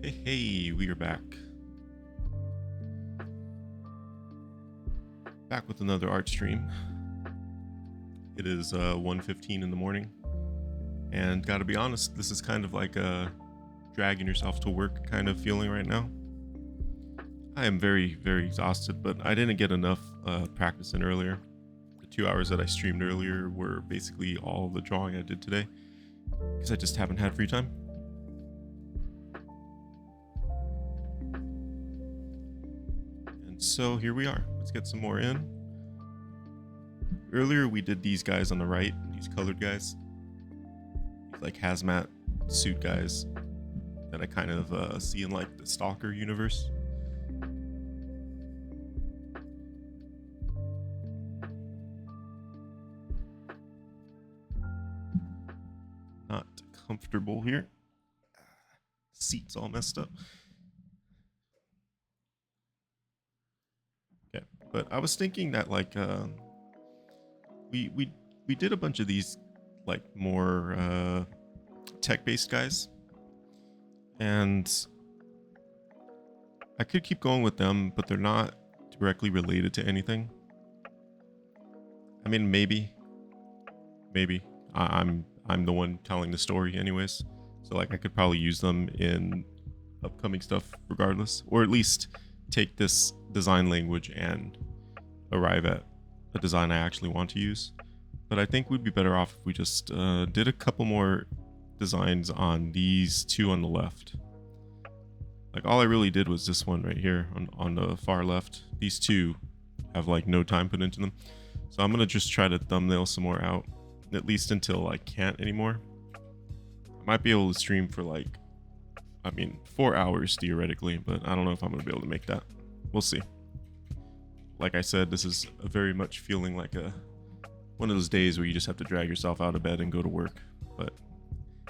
Hey, we are back. Back with another art stream. It is 1:15 in the morning. And gotta be honest, this is kind of like a dragging yourself to work kind of feeling right now. I am very, very exhausted, but I didn't get enough practice in earlier. The 2 hours that I streamed earlier were basically all the drawing I did today, because I just haven't had free time. And so here we are. Let's get some more in. Earlier we did these guys on the right, these colored guys. These like hazmat suit guys that I kind of see in like the Stalker universe. Not comfortable here. Seat's all messed up. Okay, but I was thinking that like we did a bunch of these like more tech-based guys, and I could keep going with them, but they're not directly related to anything. I mean, maybe I'm the one telling the story anyways, so like I could probably use them in upcoming stuff regardless, or at least take this design language and arrive at a design I actually want to use. But I think we'd be better off if we just did a couple more designs on these two on the left. Like all I really did was this one right here on the far left. These two have like no time put into them, so I'm gonna just try to thumbnail some more out, at least until I can't anymore. I might be able to stream for like, I mean, 4 hours theoretically, but I don't know if I'm gonna be able to make that. We'll see. Like I said, this is very much feeling like one of those days where you just have to drag yourself out of bed and go to work. But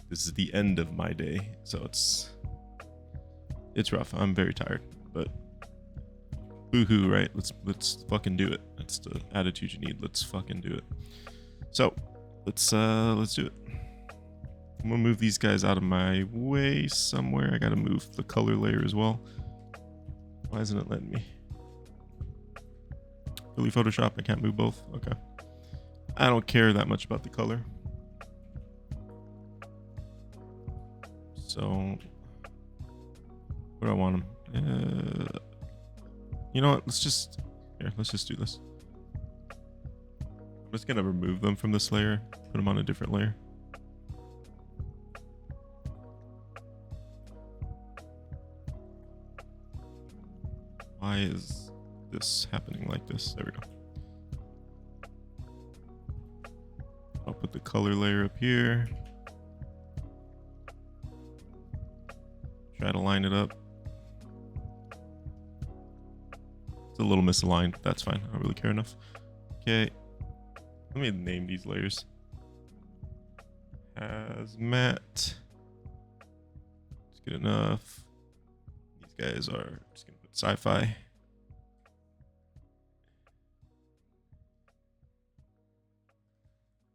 this is the end of my day, so it's rough. I'm very tired, but boo-hoo, right? Let's fucking do it. That's the attitude you need. Let's fucking do it. So let's do it. I'm gonna move these guys out of my way somewhere. I gotta move the color layer as well. Why isn't it letting me? Really, Photoshop? I can't move both. Okay. I don't care that much about the color. So, where do I want them? You know what? Let's just do this. I'm just gonna remove them from this layer, put them on a different layer. Why is this happening like this? There we go. I'll put the color layer up here. Try to line it up. It's a little misaligned. That's fine. I don't really care enough. Okay. Let me name these layers. Hazmat. That's good enough. These guys are just gonna put sci-fi.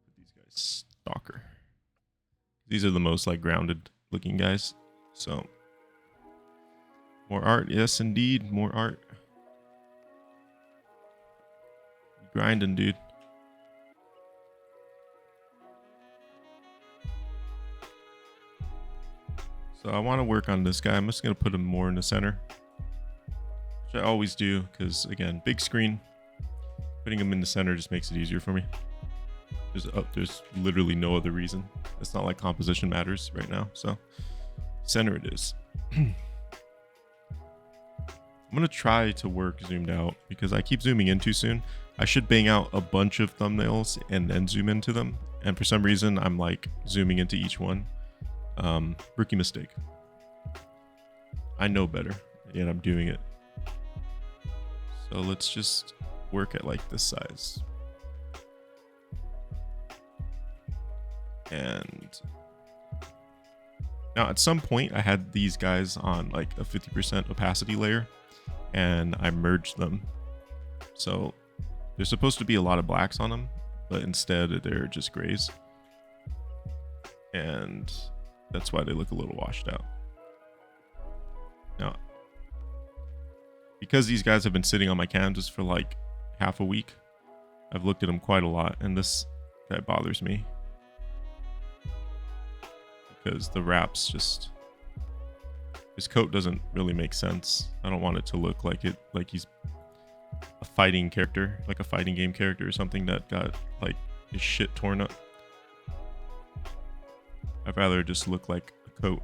Put these guys Stalker. These are the most like grounded looking guys. So more art, yes indeed, more art. Grinding, dude. So I want to work on this guy. I'm just going to put him more in the center, which I always do, because again, big screen. Putting him in the center just makes it easier for me. There's literally no other reason. It's not like composition matters right now, so center it is. I'm going to try to work zoomed out because I keep zooming in too soon. I should bang out a bunch of thumbnails and then zoom into them, and for some reason I'm like zooming into each one. Rookie mistake. I know better, yet I'm doing it. So let's just work at like this size. And now at some point I had these guys on like a 50% opacity layer, and I merged them. So there's supposed to be a lot of blacks on them, but instead they're just grays. And that's why they look a little washed out. Now, because these guys have been sitting on my canvas for like half a week, I've looked at them quite a lot, and this guy bothers me because the wraps just, his coat doesn't really make sense. I don't want it to look like he's a fighting character, like a fighting game character or something that got like his shit torn up. I'd rather just look like a coat.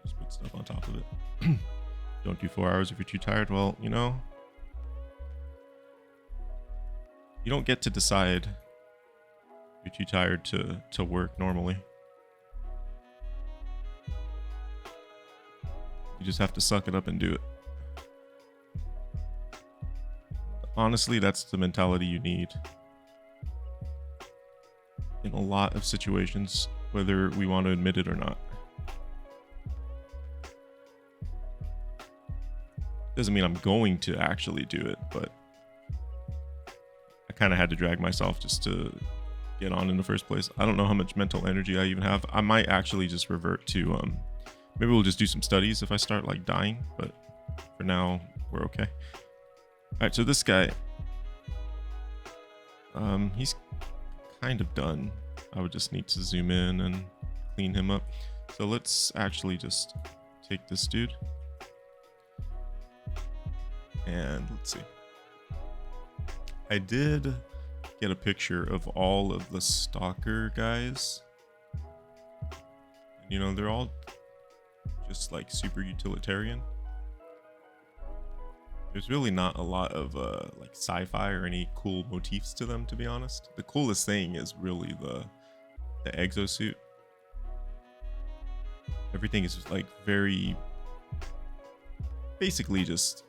Just put stuff on top of it. Don't do 4 hours if you're too tired. Well, you know, you don't get to decide if you're too tired to work normally. You just have to suck it up and do it. Honestly, that's the mentality you need in a lot of situations, whether we want to admit it or not. Doesn't mean I'm going to actually do it, but I kind of had to drag myself just to get on in the first place. I don't know how much mental energy I even have. I might actually just revert to maybe we'll just do some studies if I start like dying, but for now we're okay. All right, so this guy, he's kind of done. I would just need to zoom in and clean him up. So let's actually just take this dude. And let's see. I did get a picture of all of the stalker guys. You know, they're all just like super utilitarian. There's really not a lot of like sci-fi or any cool motifs to them, to be honest. The coolest thing is really the exosuit. Everything is just like very basically just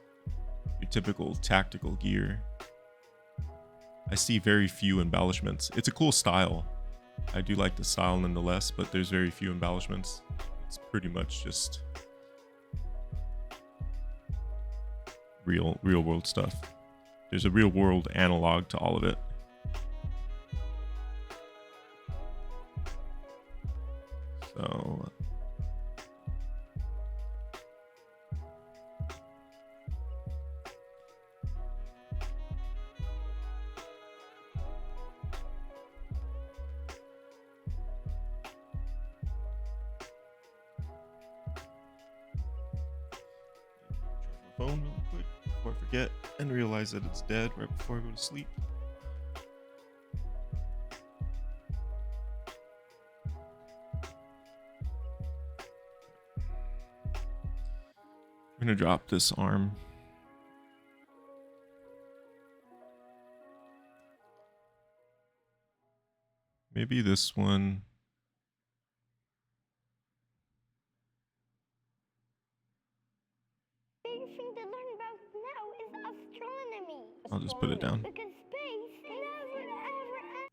your typical tactical gear. I see very few embellishments. It's a cool style. I do like the style nonetheless, but there's very few embellishments. It's pretty much just real world stuff. There's a real world analog to all of it. So phone real quick before I forget and realize that it's dead right before I go to sleep. I'm gonna drop this arm. Maybe this one. I'll just put it down. Because space never ever ends.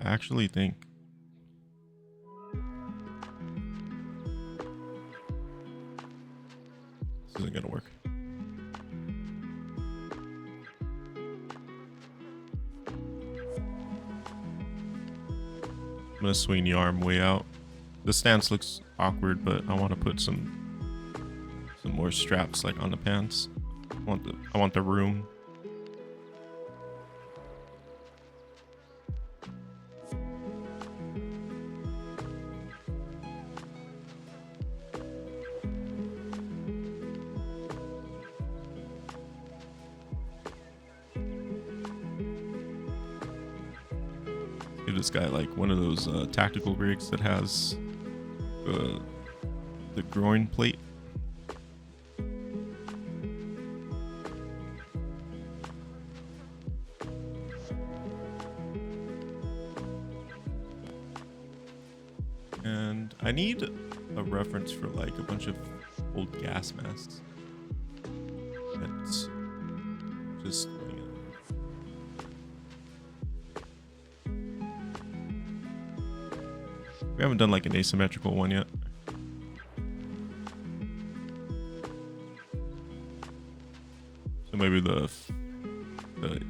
I actually think this isn't gonna work. I'm gonna swing the arm way out. The stance looks awkward, but I want to put some more straps like on the pants. I want the room. give this guy like one of those tactical rigs that has the groin plate. And I need a reference for like a bunch of old gas masks. That's just we haven't done like an asymmetrical one yet. So maybe the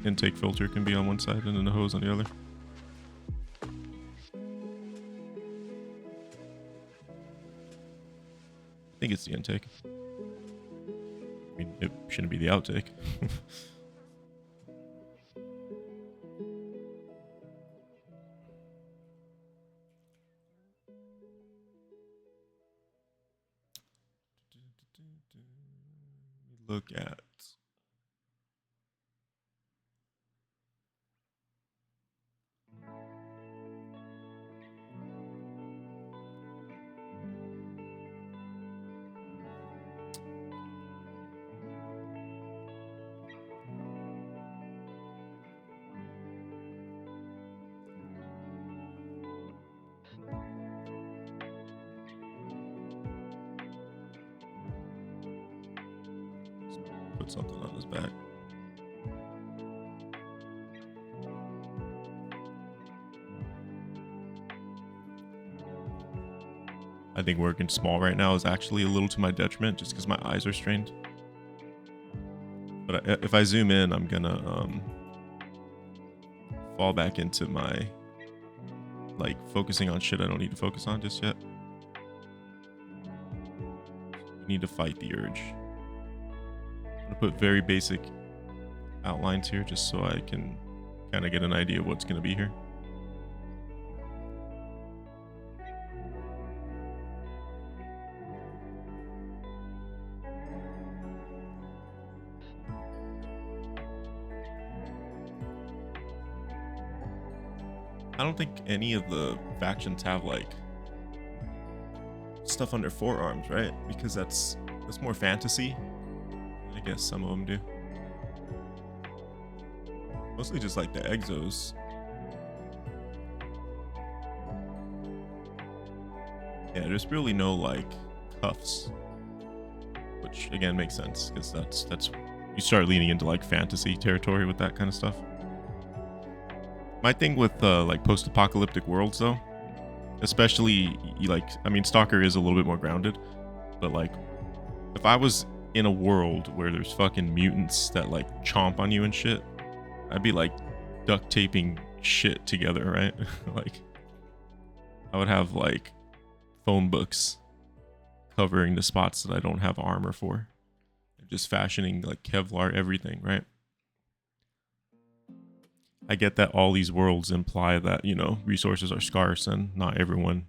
intake filter can be on one side and then the hose on the other. I think it's the intake. I mean, it shouldn't be the outtake. Look at put something on his back. I think working small right now is actually a little to my detriment just because my eyes are strained. But if I zoom in, I'm gonna fall back into my like focusing on shit I don't need to focus on just yet. I need to fight the urge. I'm gonna put very basic outlines here just so I can kind of get an idea of what's gonna be here. I don't think any of the factions have like stuff on their forearms, right? Because that's more fantasy. I guess some of them do. Mostly just like the exos. Yeah, there's really no like cuffs, which again makes sense because that's you start leaning into like fantasy territory with that kind of stuff. My thing with like post-apocalyptic worlds though, especially like, I mean, Stalker is a little bit more grounded, but like if I was in a world where there's fucking mutants that like chomp on you and shit, I'd be like duct taping shit together, right? Like I would have like phone books covering the spots that I don't have armor for, just fashioning like Kevlar everything, right? I get that all these worlds imply that, you know, resources are scarce and not everyone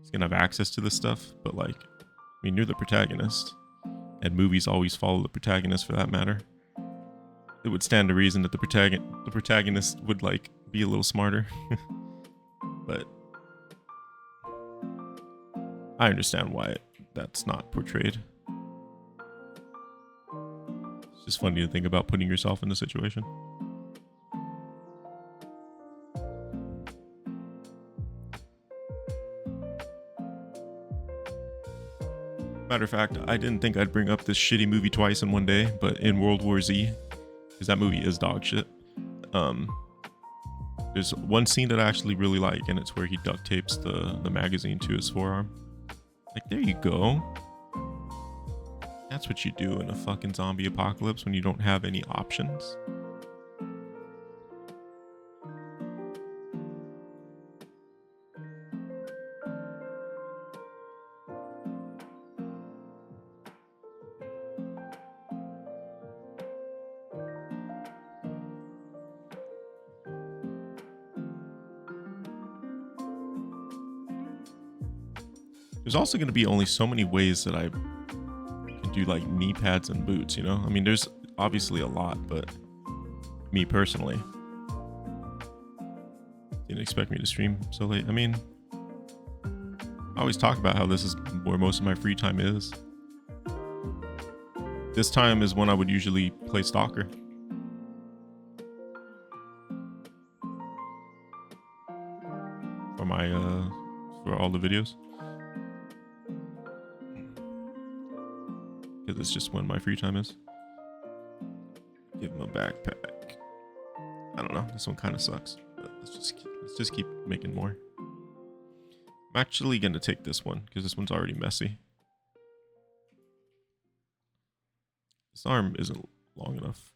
is gonna have access to this stuff, but like, I mean, you're the protagonist, and movies always follow the protagonist for that matter. It would stand to reason that the protagonist would like be a little smarter, but I understand why that's not portrayed. It's just funny to think about putting yourself in the situation. Matter of fact, I didn't think I'd bring up this shitty movie twice in one day, but in World War Z, because that movie is dog shit, there's one scene that I actually really like, and it's where he duct tapes the magazine to his forearm. Like, there you go. That's what you do in a fucking zombie apocalypse when you don't have any options. There's also going to be only so many ways that I can do like knee pads and boots, you know? I mean, there's obviously a lot, but me personally, I didn't expect me to stream so late. I mean, I always talk about how this is where most of my free time is. This time is when I would usually play Stalker. For my for all the videos. Because it's just when my free time is. Give him a backpack. I don't know. This one kind of sucks. But let's just keep making more. I'm actually gonna take this one because this one's already messy. This arm isn't long enough.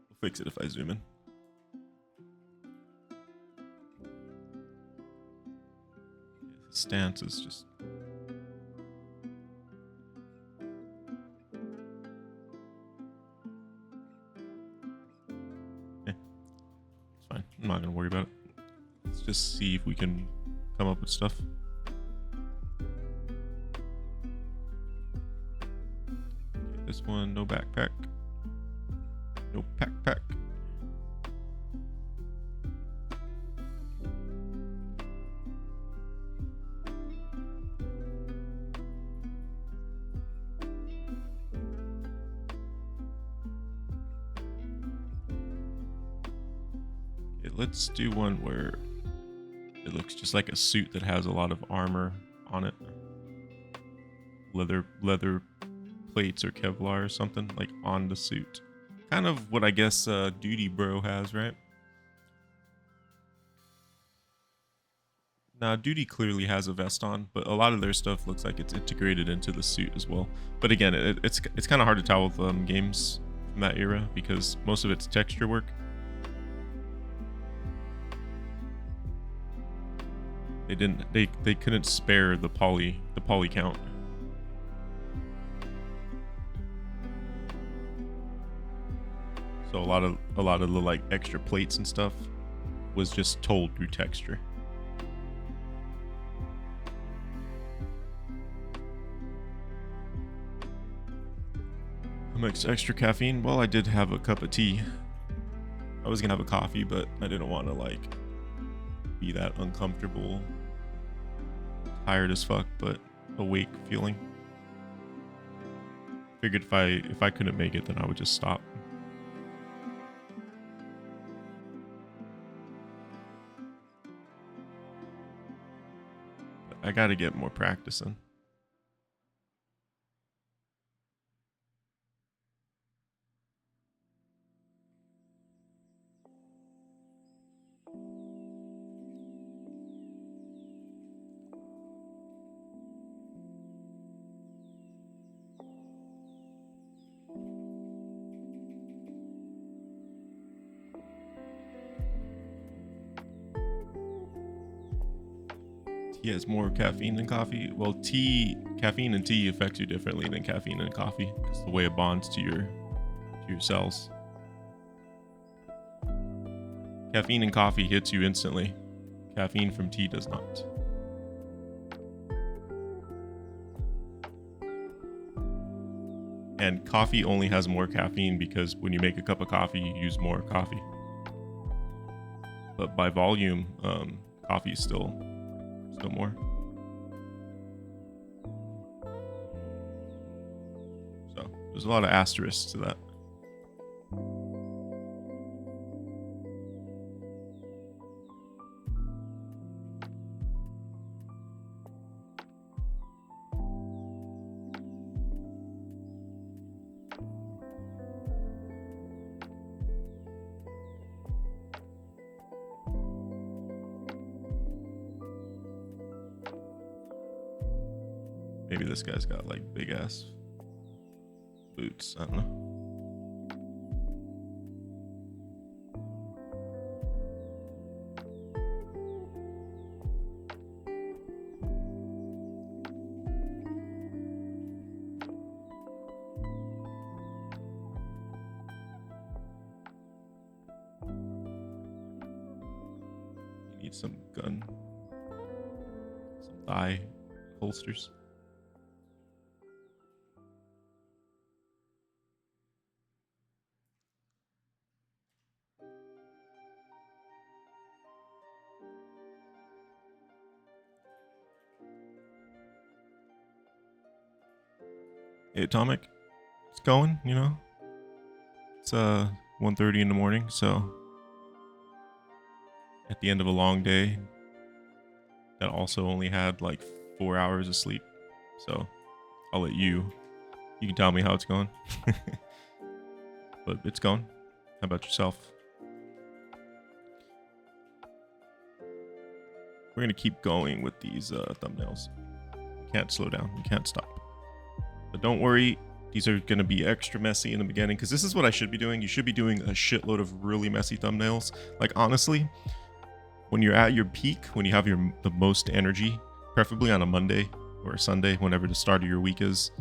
We'll fix it if I zoom in. The stance is just... It's fine. I'm not gonna worry about it. Let's just see if we can come up with stuff. Okay, this one, no backpack. No backpack. Okay, let's do one where it looks just like a suit that has a lot of armor on it. Leather plates or Kevlar or something like on the suit. Kind of what I guess Duty Bro has, right? Now, Duty clearly has a vest on, but a lot of their stuff looks like it's integrated into the suit as well. But again, it's kind of hard to tell with games from that era because most of it's texture work. They couldn't spare the poly count. So a lot of the like extra plates and stuff was just told through texture. How much extra caffeine? Well, I did have a cup of tea. I was gonna have a coffee, but I didn't want to like be that uncomfortable, tired as fuck, but awake feeling. Figured if I couldn't make it, then I would just stop. But I gotta get more practice in. Tea has more caffeine than coffee. Well, caffeine and tea affects you differently than caffeine and coffee because the way it bonds to your cells. Caffeine in coffee hits you instantly. Caffeine from tea does not. And coffee only has more caffeine because when you make a cup of coffee, you use more coffee. But by volume, coffee is still more. So there's a lot of asterisks to that. Maybe this guy's got like big ass boots. I don't know. You need some thigh holsters. Hey, Atomic. It's going, you know. It's 1:30 in the morning, so at the end of a long day that also only had like 4 hours of sleep. So I'll let you can tell me how it's going. But it's going. How about yourself? We're gonna keep going with these thumbnails. You can't slow down. You can't stop. But don't worry, these are gonna be extra messy in the beginning because this is what I should be doing. You should be doing a shitload of really messy thumbnails. Like honestly, when you're at your peak, when you have the most energy, preferably on a Monday or a Sunday, whenever the start of your week is,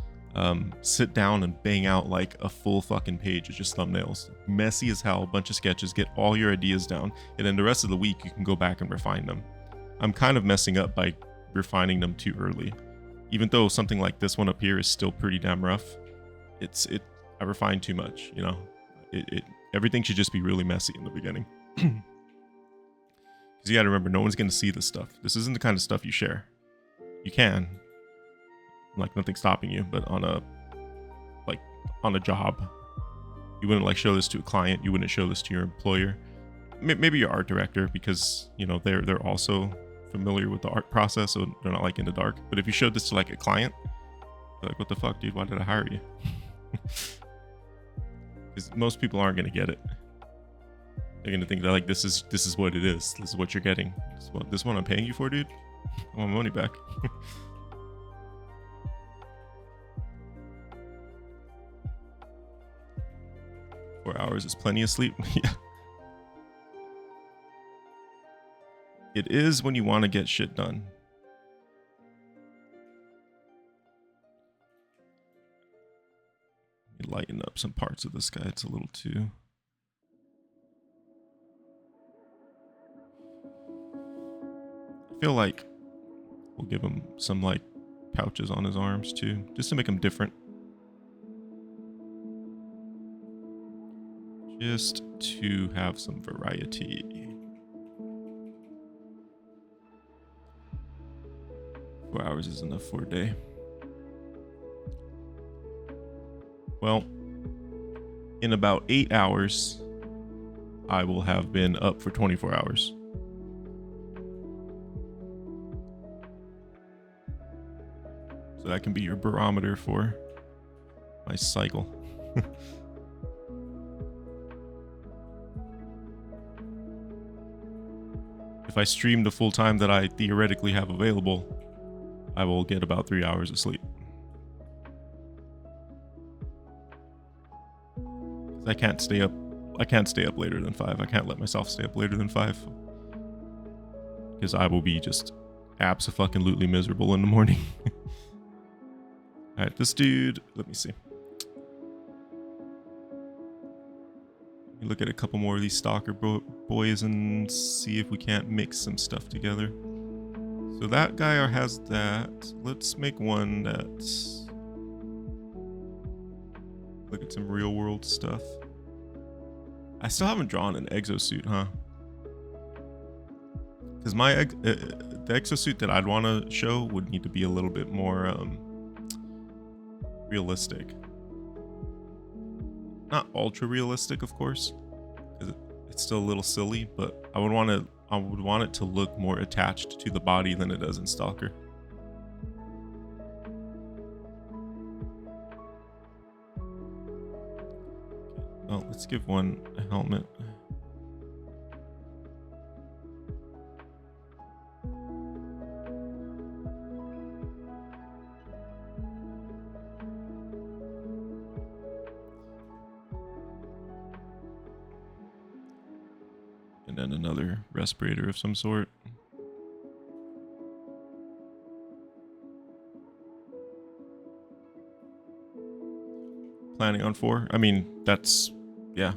sit down and bang out like a full fucking page of just thumbnails. Messy as hell, bunch of sketches, get all your ideas down, and then the rest of the week you can go back and refine them. I'm kind of messing up by refining them too early. Even though something like this one up here is still pretty damn rough, I refined too much, you know. Everything should just be really messy in the beginning. Because you gotta remember, no one's gonna see this stuff. This isn't the kind of stuff you share. You can, like nothing's stopping you, but on a job, you wouldn't like show this to a client. You wouldn't show this to your employer. Maybe your art director, because you know they're also familiar with the art process, so they're not like in the dark. But if you showed this to like a client, they're like, what the fuck, dude? Why did I hire you? Because most people aren't gonna get it. They're gonna think that like this is what it is. This is what you're getting. This one I'm paying you for, dude. I want my money back. 4 hours is plenty of sleep. Yeah. It is when you want to get shit done. Let me lighten up some parts of this guy. It's a little too... I feel like we'll give him some like pouches on his arms too, just to make him different. Just to have some variety. 4 hours is enough for a day. Well, in about 8 hours, I will have been up for 24 hours. So that can be your barometer for my cycle. If I stream the full time that I theoretically have available, I will get about 3 hours of sleep. I can't stay up later than 5. I can't let myself stay up later than 5. Because I will be just abso-fucking-lutely miserable in the morning. Alright, this dude, let me see. Let me look at a couple more of these stalker boys and see if we can't mix some stuff together. So that guy has that. Let's make one that's... Look at some real world stuff. I still haven't drawn an exosuit, huh? Because the exosuit that I'd want to show would need to be a little bit more realistic. Not ultra realistic, of course, because it's still a little silly, but I would want it to look more attached to the body than it does in Stalker. Well, let's give one a helmet. And then another respirator of some sort. Planning on 4. I mean, that's... yeah.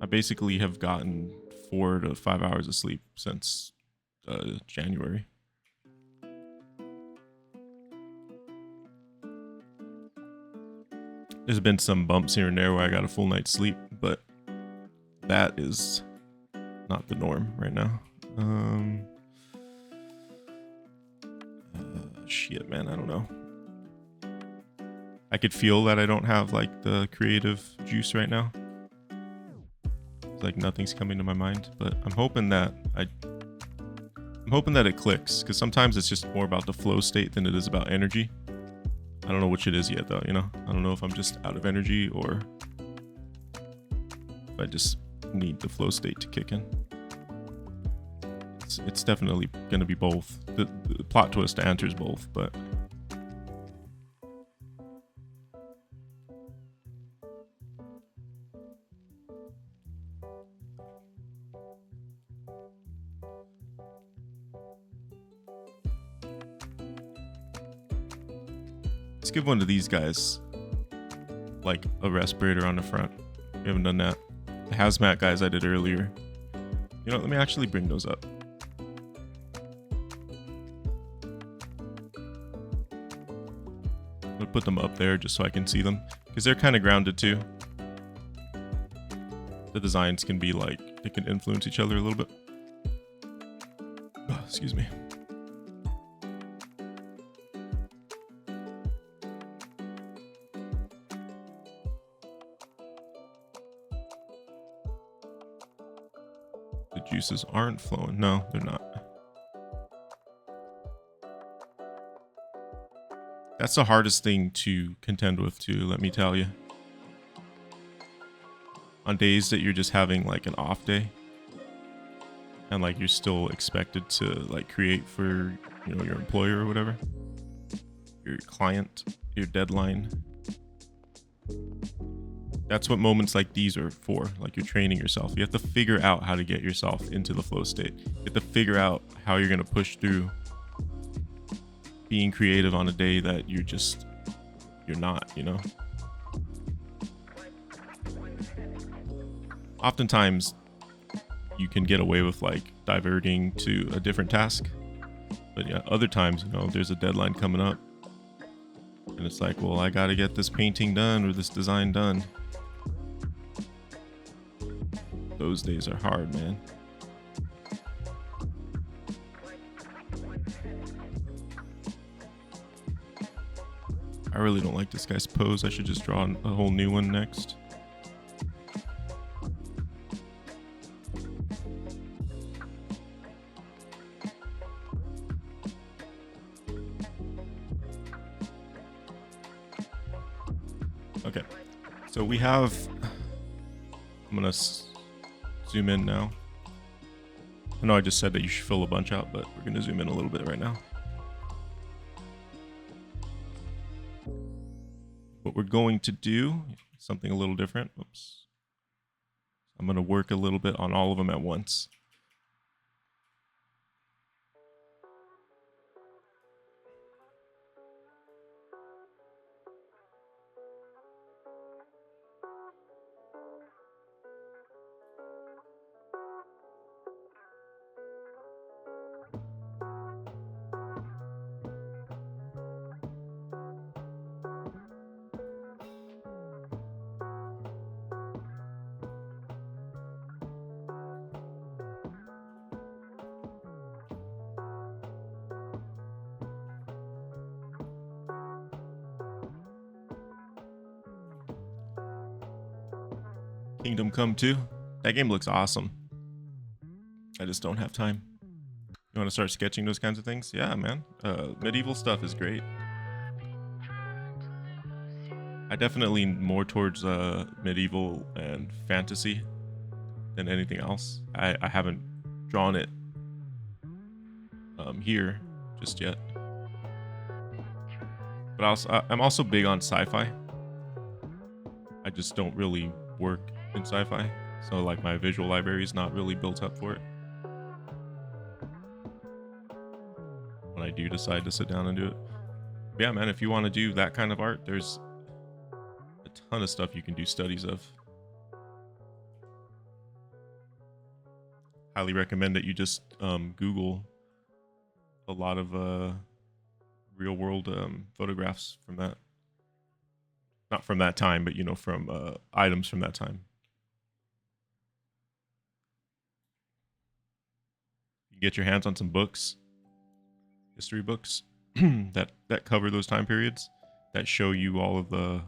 I basically have gotten 4 to 5 hours of sleep since January. There's been some bumps here and there where I got a full night's sleep, but that is not the norm right now. Shit, man, I don't know. I could feel that I don't have like the creative juice right now. It's like nothing's coming to my mind, but I'm hoping that it clicks, because sometimes it's just more about the flow state than it is about energy. I don't know which it is yet though, you know? I don't know if I'm just out of energy or if I just need the flow state to kick in. It's definitely going to be both. The plot twist answers both, but let's give one of these guys like a respirator on the front. We haven't done that. The hazmat guys I did earlier. You know, let me actually bring those up. I'm gonna put them up there just so I can see them, because they're kind of grounded too. The designs can be like, they can influence each other a little bit. Oh, excuse me. The juices aren't flowing. No, they're not. That's the hardest thing to contend with too, let me tell you. On days that you're just having like an off day and like you're still expected to like create for, you know, your employer or whatever, your client, your deadline. That's what moments like these are for. Like, you're training yourself. You have to figure out how to get yourself into the flow state. You have to figure out how you're going to push through being creative on a day that you're not, you know? Oftentimes you can get away with like diverting to a different task. But yeah, other times, you know, there's a deadline coming up and it's like, well, I got to get this painting done or this design done. Those days are hard, man. I really don't like this guy's pose. I should just draw a whole new one next. Okay, so we have, I'm gonna zoom in now. I know I just said that you should fill a bunch out, but we're gonna zoom in a little bit right now. What we're going to do, something a little different. Oops. I'm gonna work a little bit on all of them at once. Kingdom Come 2. That game looks awesome. I just don't have time. You want to start sketching those kinds of things? Yeah, man. Medieval stuff is great. I definitely lean more towards medieval and fantasy than anything else. I haven't drawn it here just yet. But I'm also big on sci-fi. I just don't really work in sci-fi, so like my visual library is not really built up for it. When I do decide to sit down and do it. But yeah, man, if you want to do that kind of art, there's a ton of stuff you can do studies of. Highly recommend that you just Google a lot of real world photographs from that. Not from that time, but you know, from items from that time. You get your hands on some books, history books that cover those time periods. that show you all of the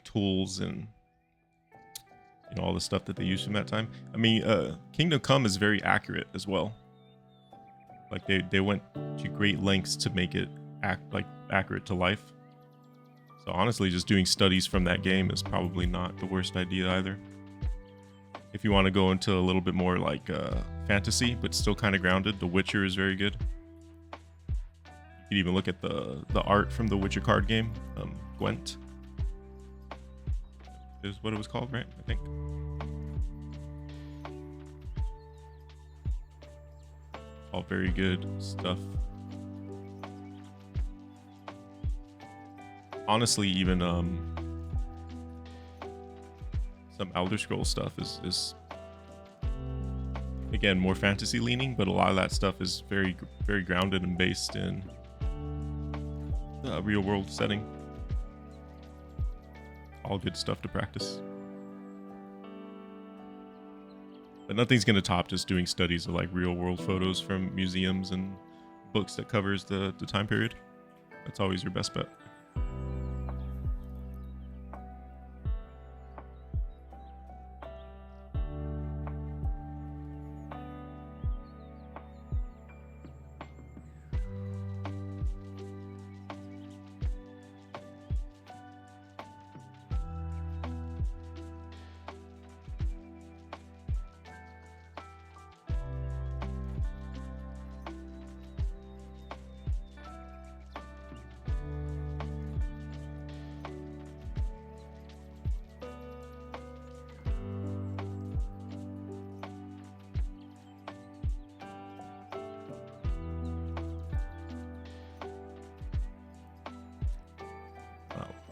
tools and all the stuff that they used from that time. I mean, Kingdom Come is very accurate as well. Like they went to great lengths to make it accurate to life. So honestly, just doing studies from that game is probably not the worst idea either. If you want to go into a little bit more like fantasy, but still kind of grounded, The Witcher is very good. You can even look at the art from the Witcher card game, Gwent. Is what it was called, right? I think. All very good stuff. Honestly, even some Elder Scrolls stuff is again more fantasy leaning, but a lot of that stuff is very very grounded and based in a real world setting. All good stuff to practice. But nothing's gonna top just doing studies of like real world photos from museums and books that covers the time period. That's always your best bet.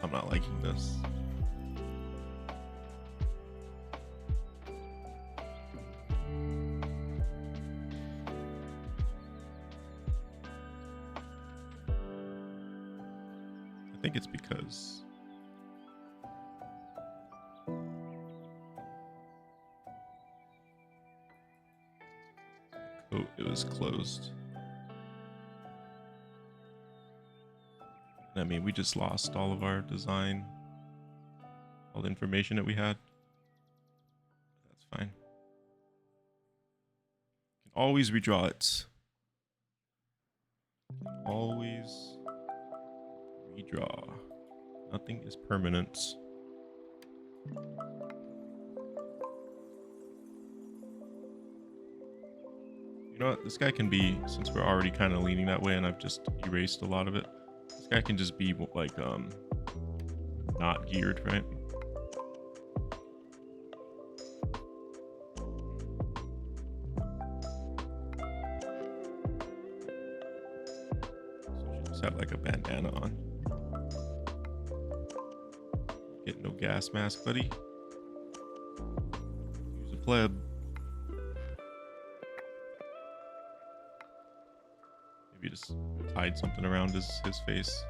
I'm not liking this. I think it's because it was closed. I mean, we just lost all of our design, all the information that we had. That's fine. You can always redraw it. Always redraw. Nothing is permanent. You know what? This guy can be, since we're already kind of leaning that way and I've just erased a lot of it. This guy can just be like not geared, right? So she just had like a bandana on. Get no gas mask, buddy. Use a pleb. Maybe just tied something around his face.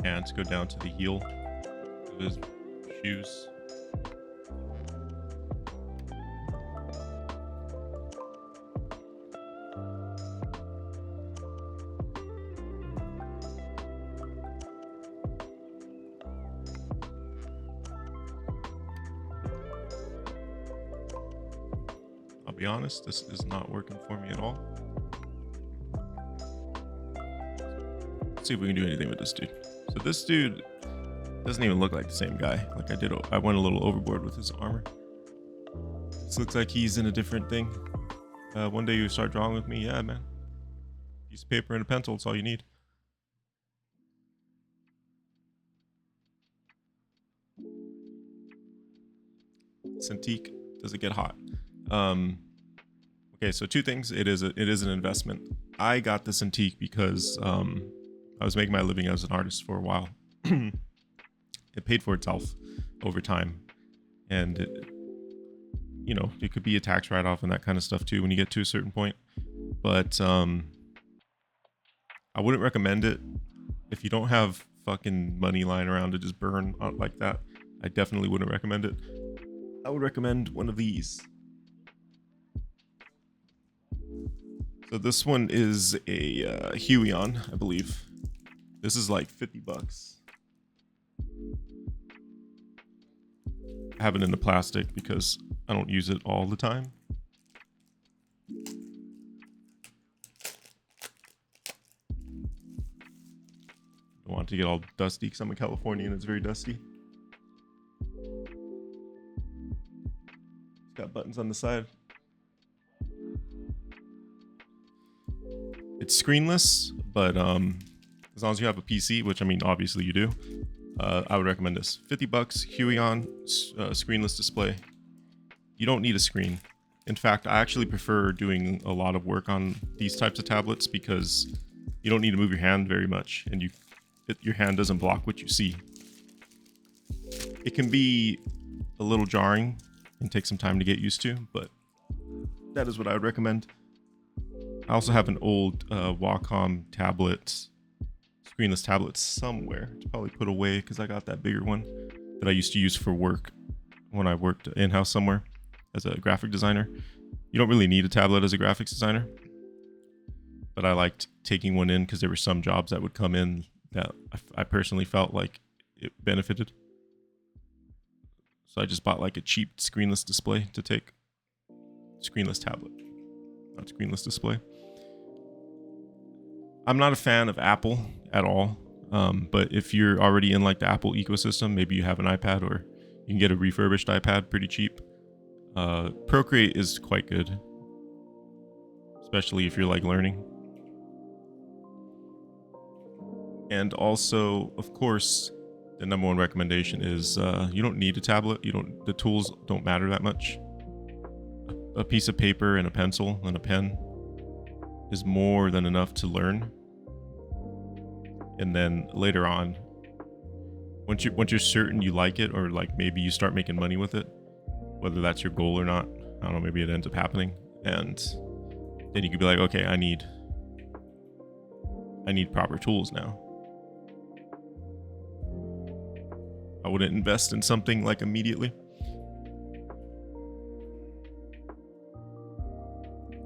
Pants go down to the heel of his shoes. I'll be honest, this is not working for me at all. Let's see if we can do anything with this dude. So this dude doesn't even look like the same guy. Like I went a little overboard with his armor. This looks like he's in a different thing. One day you start drawing with me, yeah, man. Piece of paper and a pencil, it's all you need. Cintiq, does it get hot? Okay, so two things. It is an investment. I got the Cintiq because I was making my living as an artist for a while. It paid for itself over time, and it could be a tax write-off and that kind of stuff too when you get to a certain point. But I wouldn't recommend it if you don't have fucking money lying around to just burn like that. I definitely wouldn't recommend it. I would recommend one of these. So this one is a Huion, I believe. This is like $50. I have it in the plastic because I don't use it all the time. Don't want it to get all dusty because I'm in California and it's very dusty. It's got buttons on the side. It's screenless, but as long as you have a PC, which I mean, obviously you do, I would recommend this. $50, Huion, screenless display. You don't need a screen. In fact, I actually prefer doing a lot of work on these types of tablets because you don't need to move your hand very much, and your hand doesn't block what you see. It can be a little jarring and take some time to get used to, but that is what I would recommend. I also have an old Wacom tablet, screenless tablet somewhere. It's probably put away because I got that bigger one that I used to use for work when I worked in-house somewhere as a graphic designer. You don't really need a tablet as a graphics designer, but I liked taking one in because there were some jobs that would come in that I personally felt like it benefited. So I just bought like a cheap screenless display to take. Screenless tablet, not screenless display. I'm not a fan of Apple at all, but if you're already in like the Apple ecosystem, maybe you have an iPad or you can get a refurbished iPad pretty cheap. Procreate is quite good, especially if you're like learning. And also, of course, the number one recommendation is you don't need a tablet. The tools don't matter that much. A piece of paper and a pencil and a pen is more than enough to learn. And then later on, once you're certain you like it, or like maybe you start making money with it, whether that's your goal or not, I don't know, maybe it ends up happening, and then you could be like, okay, I need proper tools now. I wouldn't invest in something like immediately.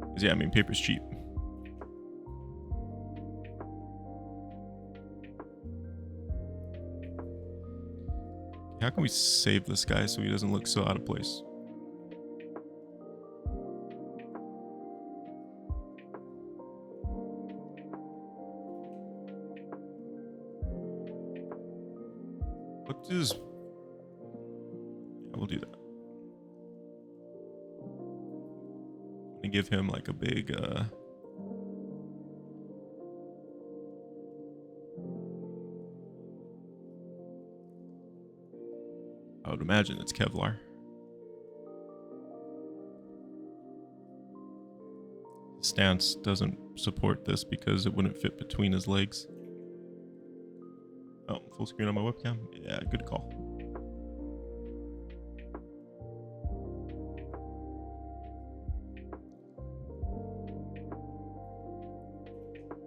Because yeah, I mean, paper's cheap. How can we save this guy so he doesn't look so out of place? What is... Yeah, we'll do that. And give him like a big I would imagine it's Kevlar. The stance doesn't support this because it wouldn't fit between his legs. Oh, full screen on my webcam? Yeah, good call.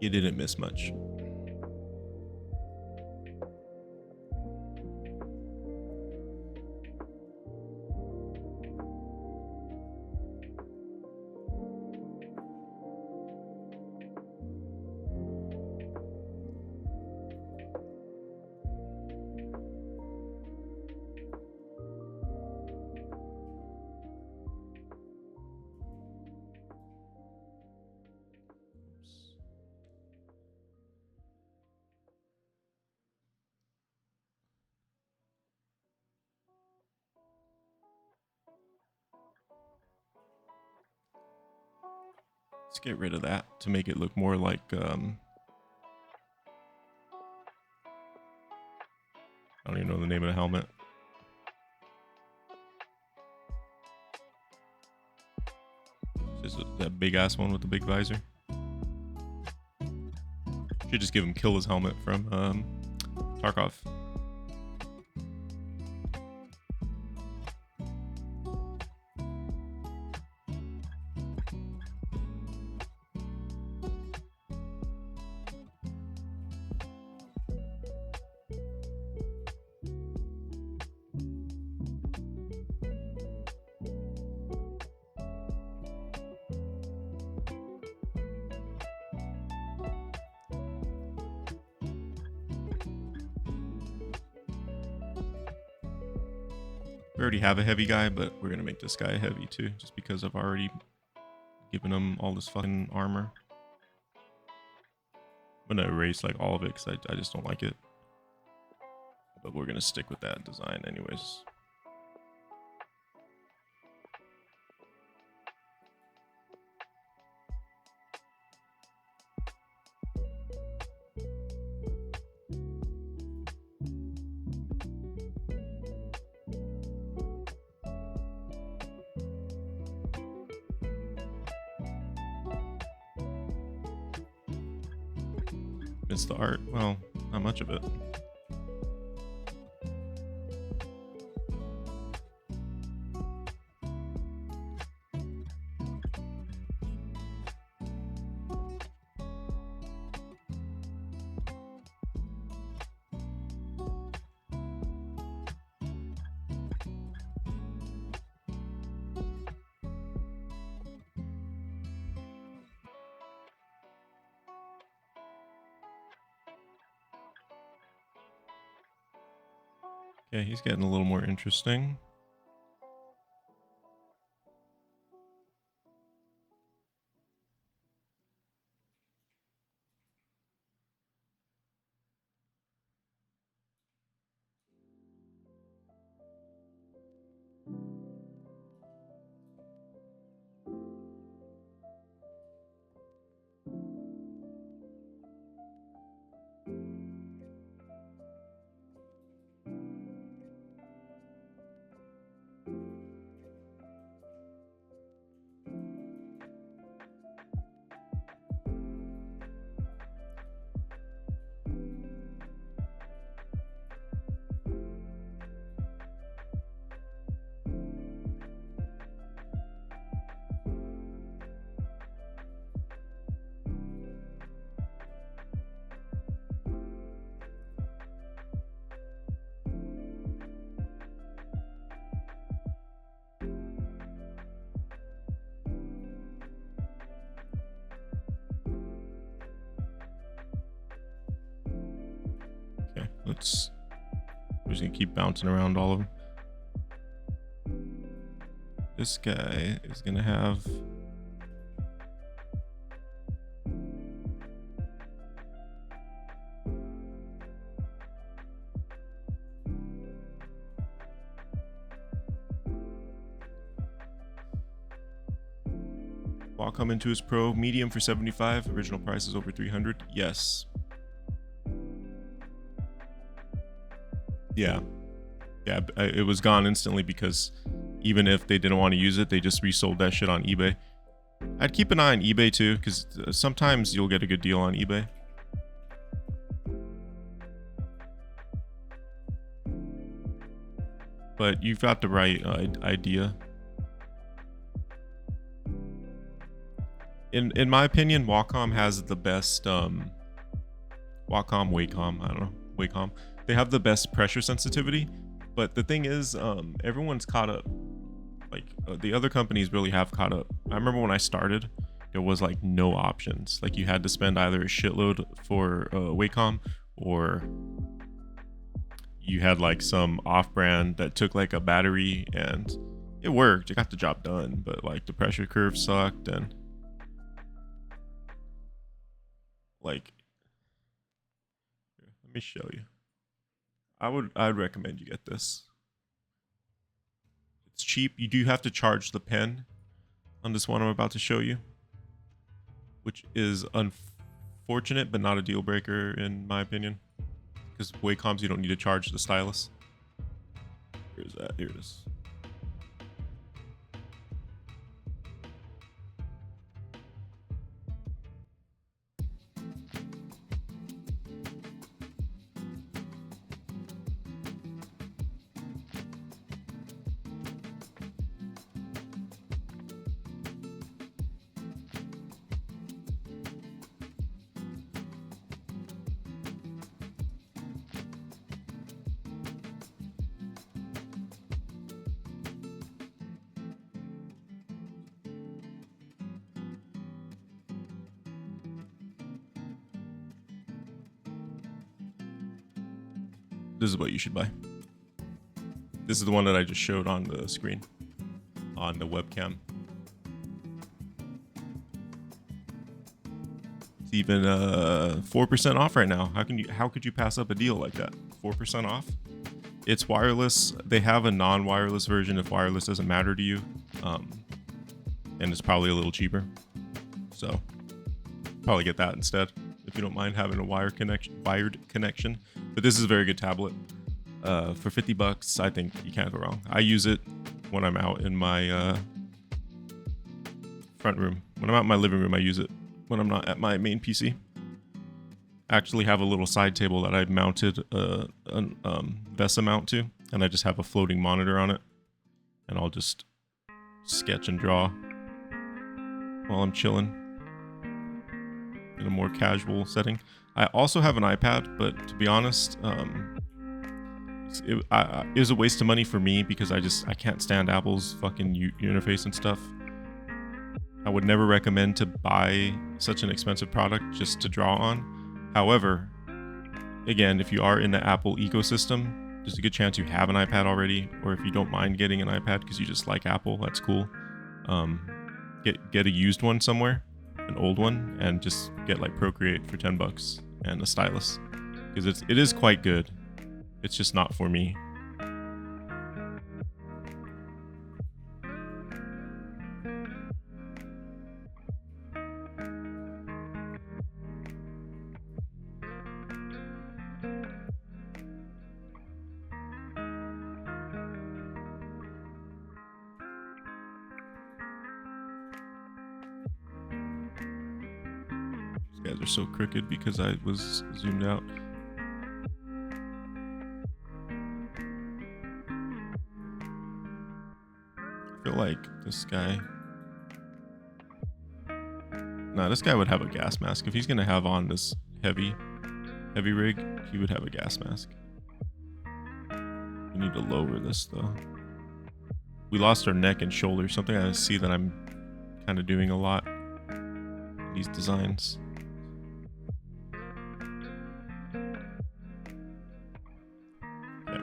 You didn't miss much. Let's get rid of that to make it look more like I don't even know the name of the helmet. Just that big ass one with the big visor. Should just give him Killa's helmet from Tarkov. We already have a heavy guy, but we're gonna make this guy a heavy too, just because I've already given him all this fucking armor. I'm gonna erase like all of it because I just don't like it. But we're gonna stick with that design anyways. It's the art. Well, not much of it. Okay, he's getting a little more interesting. Okay, we're just gonna keep bouncing around all of them. This guy is gonna have Wacom into his Pro, medium for 75, original price is over 300. Yes. Yeah, it was gone instantly because even if they didn't want to use it, they just resold that shit on eBay. I'd keep an eye on eBay too, because sometimes you'll get a good deal on eBay. But you've got the right idea. In my opinion, Wacom has the best Wacom, Wacom, I don't know, Wacom. They have the best pressure sensitivity, but the thing is, everyone's caught up. Like the other companies really have caught up. I remember when I started, there was like no options. Like you had to spend either a shitload for Wacom, or you had like some off-brand that took like a battery, and it worked. It got the job done, but like the pressure curve sucked, and like, let me show you. I'd recommend you get this. It's cheap. You do have to charge the pen on this one I'm about to show you, which is unfortunate, but not a deal breaker in my opinion. Because Wacoms, you don't need to charge the stylus. Here's that. Here it is. this is what you should buy. This is the one that I just showed on the screen, on the webcam. It's even 4% off right now. How could you pass up a deal like that? 4% off. It's wireless. They have a non-wireless version if wireless doesn't matter to you, and it's probably a little cheaper. So probably get that instead if you don't mind having a wired connection. But this is a very good tablet. For $50, I think you can't go wrong. I use it when I'm out in my front room. When I'm out in my living room, I use it. When I'm not at my main PC, I actually have a little side table that I mounted a VESA mount to, and I just have a floating monitor on it, and I'll just sketch and draw while I'm chilling in a more casual setting. I also have an iPad, but to be honest, it was a waste of money for me because I can't stand Apple's fucking interface and stuff. I would never recommend to buy such an expensive product just to draw on. However, again, if you are in the Apple ecosystem, there's a good chance you have an iPad already, or if you don't mind getting an iPad because you just like Apple, that's cool. Get a used one somewhere, an old one, and just get like Procreate for $10 and a stylus, because it is quite good. It's just not for me. These guys are so crooked because I was zoomed out. I feel like this guy... Nah, this guy would have a gas mask. If he's gonna have on this heavy rig, he would have a gas mask. We need to lower this though. We lost our neck and shoulder, something I see that I'm kind of doing a lot in these designs. Yep.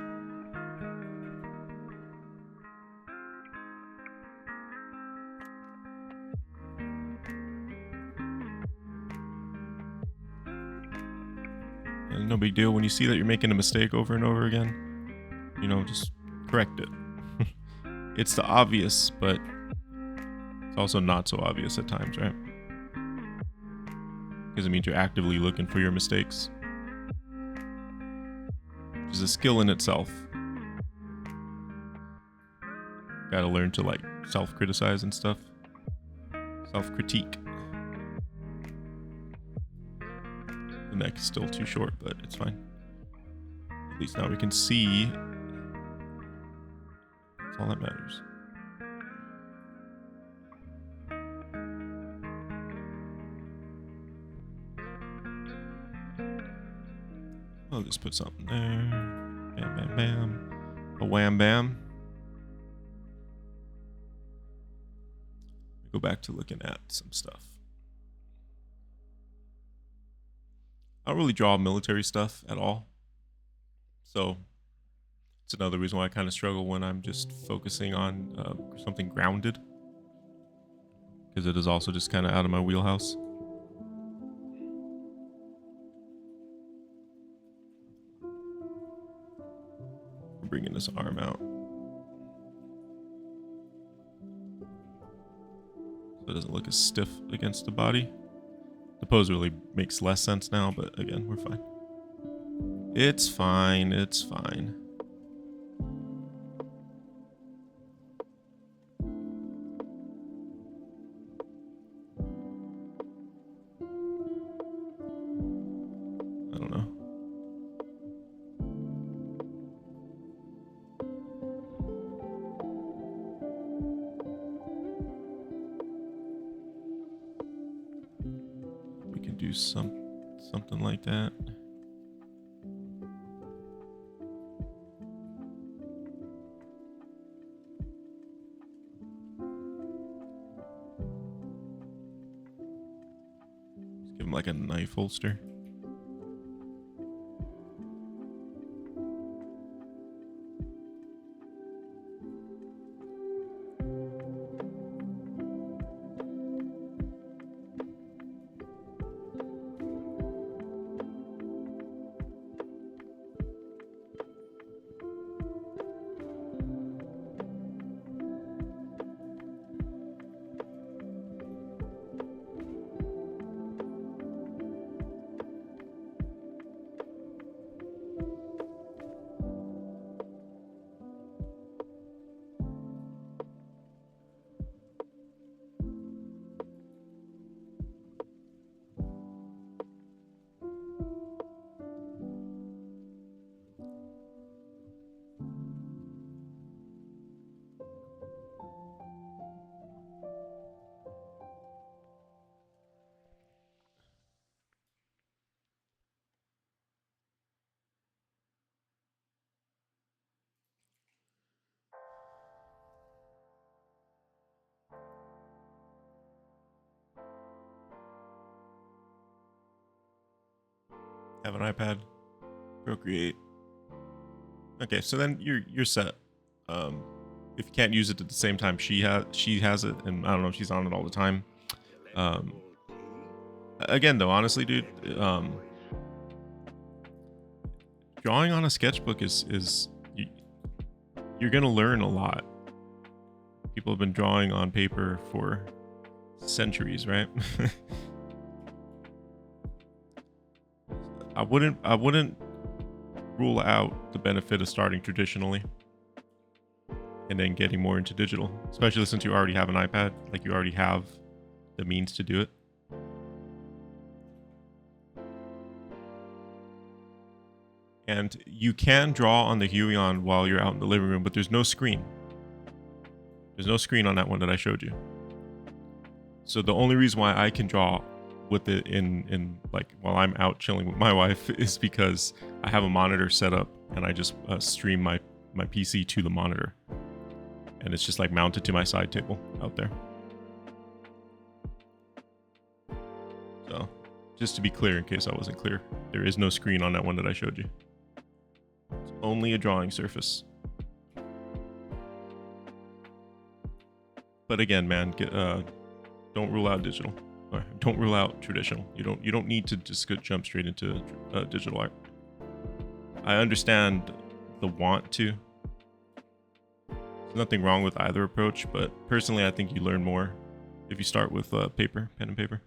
And no big deal when you see that you're making a mistake over and over again. You know, just correct it. It's the obvious, but it's also not so obvious at times, right? Because it means you're actively looking for your mistakes, which is a skill in itself. Gotta learn to like self-criticize and stuff. Self-critique. The neck is still too short, but it's fine. At least now we can see. That's all that matters. I'll just put something there. Bam, bam, bam. A wham, bam. Go back to looking at some stuff. I don't really draw military stuff at all. So it's another reason why I kind of struggle when I'm just focusing on something grounded, because it is also just kind of out of my wheelhouse. I'm bringing this arm out so it doesn't look as stiff against the body. The pose really makes less sense now, but again, we're fine. It's fine, it's fine. I don't know. We can do something like that. Give him like a knife holster. Have an iPad. Procreate. Okay, so then you're set. If you can't use it at the same time she has it, and I don't know if she's on it all the time. Again though, honestly, dude, drawing on a sketchbook is you're gonna learn a lot. People have been drawing on paper for centuries, right? I wouldn't rule out the benefit of starting traditionally and then getting more into digital, especially since you already have an iPad, like you already have the means to do it. And you can draw on the Huion while you're out in the living room, but there's no screen. There's no screen on that one that I showed you. So the only reason why I can draw with it in like while I'm out chilling with my wife is because I have a monitor set up and I just stream my PC to the monitor, and it's just like mounted to my side table out there. So just to be clear, in case I wasn't clear, there is no screen on that one that I showed you. It's only a drawing surface. But again, man, don't rule out digital. Or don't rule out traditional. You don't need to just jump straight into digital art. I understand the want to. There's nothing wrong with either approach, but personally, I think you learn more if you start with paper, pen and paper.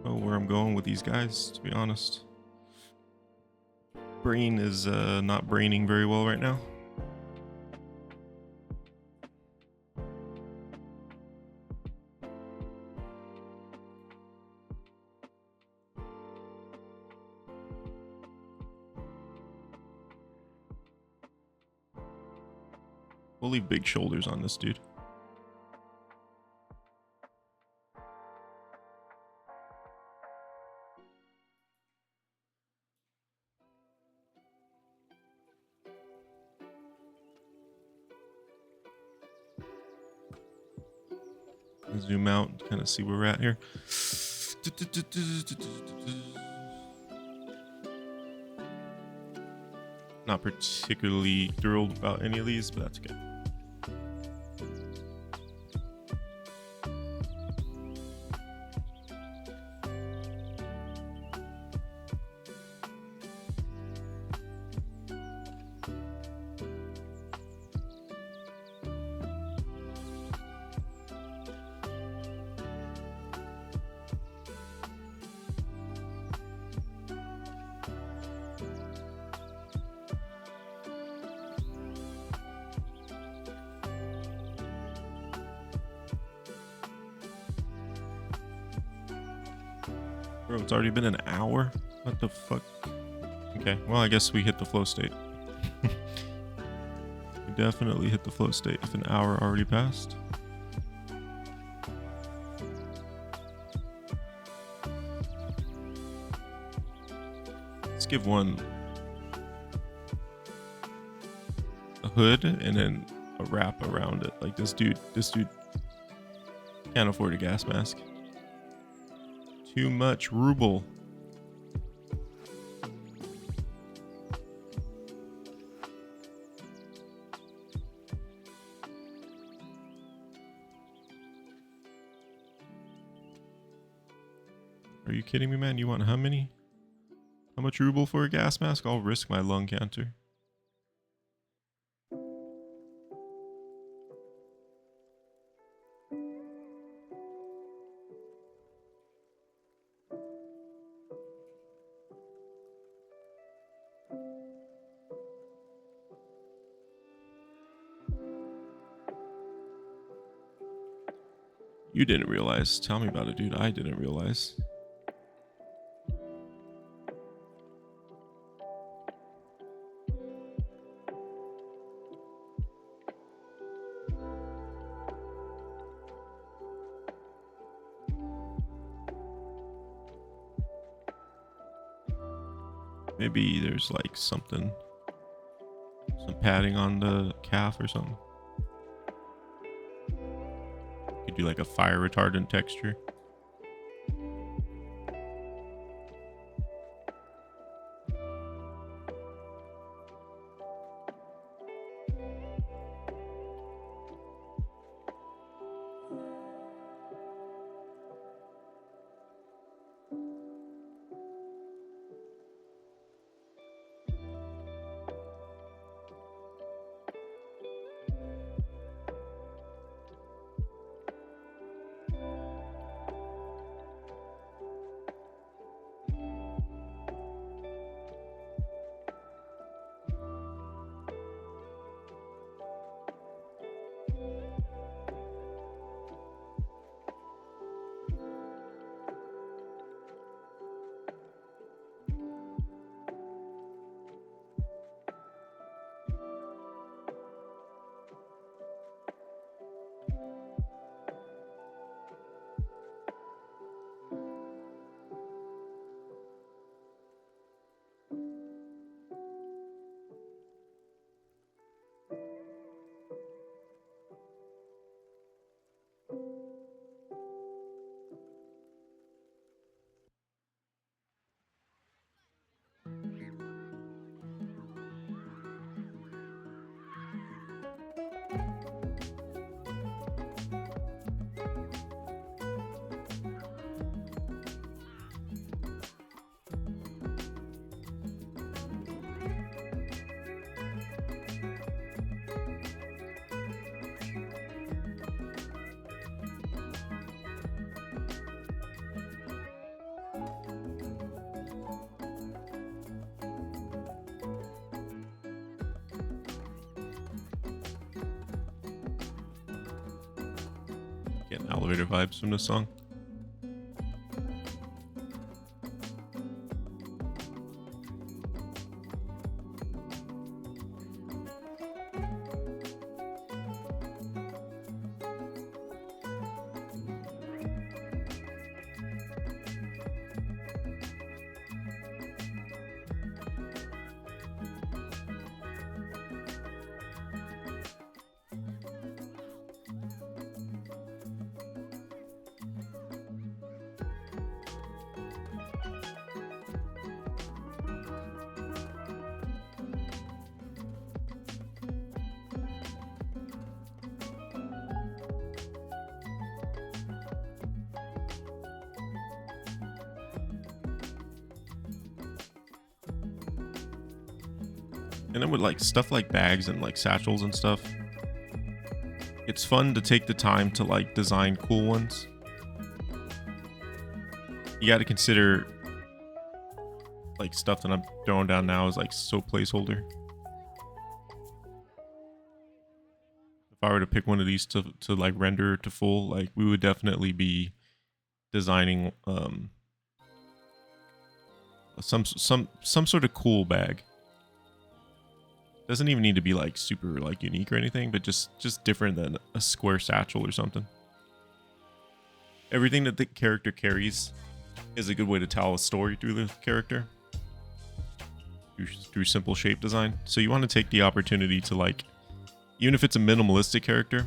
Where I'm going with these guys, to be honest. Brain is not braining very well right now. We'll leave big shoulders on this dude. Zoom out and kind of see where we're at here. Not particularly thrilled about any of these, but that's good. Bro, it's already been an hour? What the fuck? Okay, well, I guess we hit the flow state. We definitely hit the flow state if an hour already passed. Let's give one a hood and then a wrap around it. Like this dude can't afford a gas mask. Too much ruble. Are you kidding me, man? You want how many? How much ruble for a gas mask? I'll risk my lung cancer. You didn't realize. Tell me about it, dude. I didn't realize. Maybe there's like something, some padding on the calf or something. Could do like a fire retardant texture. Getting elevator vibes from this song. And then with like stuff like bags and like satchels and stuff, it's fun to take the time to like design cool ones. You got to consider like stuff that I'm throwing down now is like so placeholder. If I were to pick one of these to like render to full, like we would definitely be designing some sort of cool bag. Doesn't even need to be like super like unique or anything, but just different than a square satchel or something. Everything that the character carries is a good way to tell a story through the character through simple shape design. So you want to take the opportunity to like, even if it's a minimalistic character,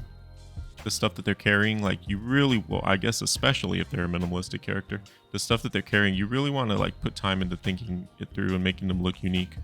the stuff that they're carrying, like you really, well, I guess especially if they're a minimalistic character, the stuff that they're carrying, you really want to like put time into thinking it through and making them look unique.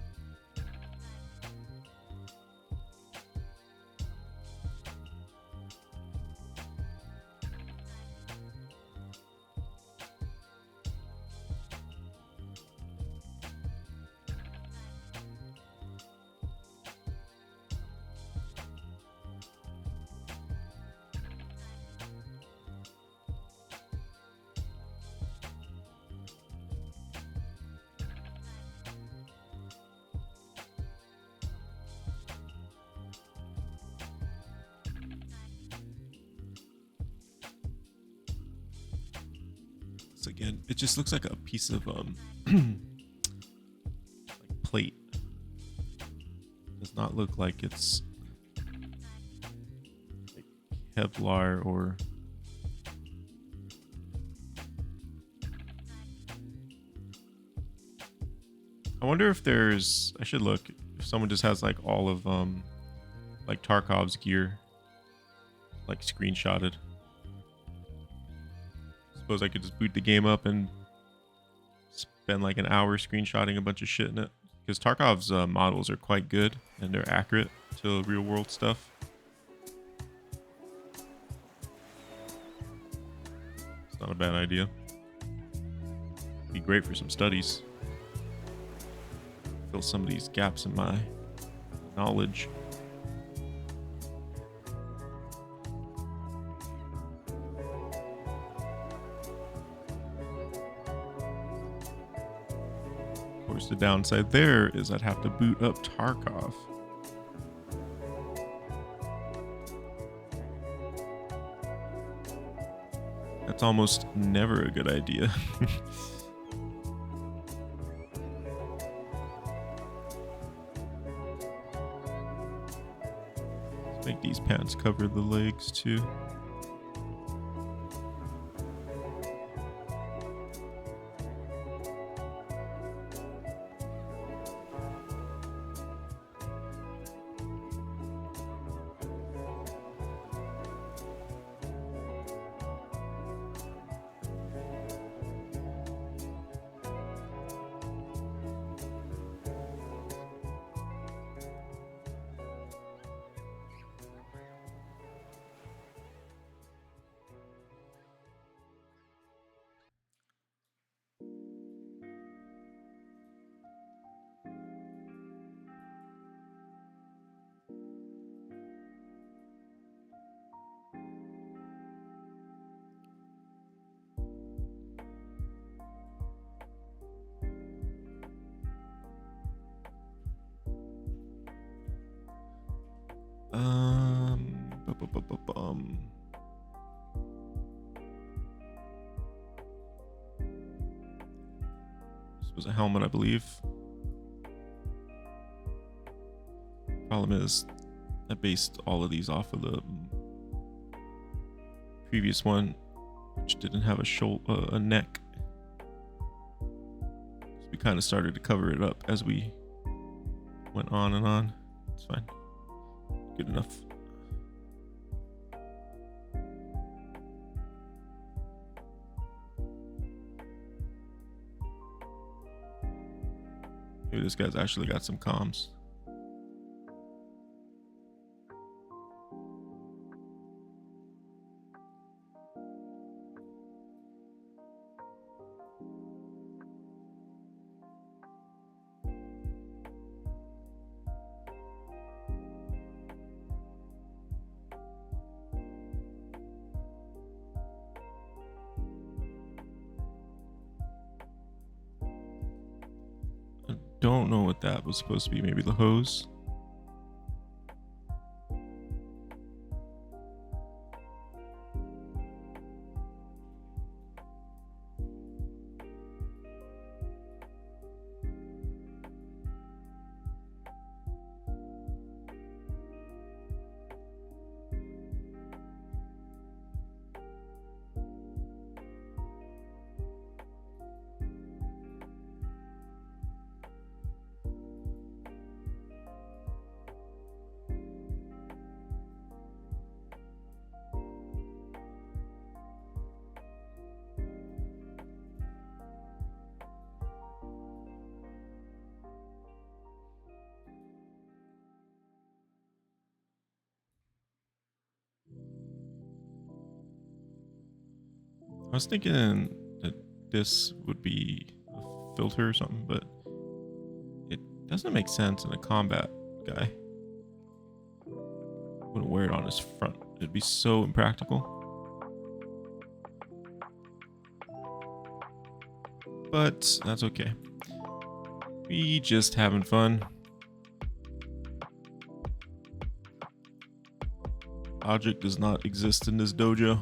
So again, it just looks like a piece of like plate. Does not look like it's like Kevlar or I wonder if there's. I should look if someone just has like all of like Tarkov's gear, like screenshotted. Suppose I could just boot the game up and spend like an hour screenshotting a bunch of shit in it. Because Tarkov's models are quite good and they're accurate to real world stuff. It's not a bad idea. Be great for some studies. Fill some of these gaps in my knowledge. Of course, the downside there is I'd have to boot up Tarkov. That's almost never a good idea. Let's make these pants cover the legs too. This was a helmet, I believe. Problem is, I based all of these off of the previous one, which didn't have a neck. So we kind of started to cover it up as we went on and on. It's fine. Good enough. Maybe this guy's actually got some comms. Don't know what that was supposed to be. Maybe the hose. I was thinking that this would be a filter or something, but it doesn't make sense in a combat guy. Wouldn't wear it on his front. It'd be so impractical. But that's okay. We just having fun. Logic does not exist in this dojo.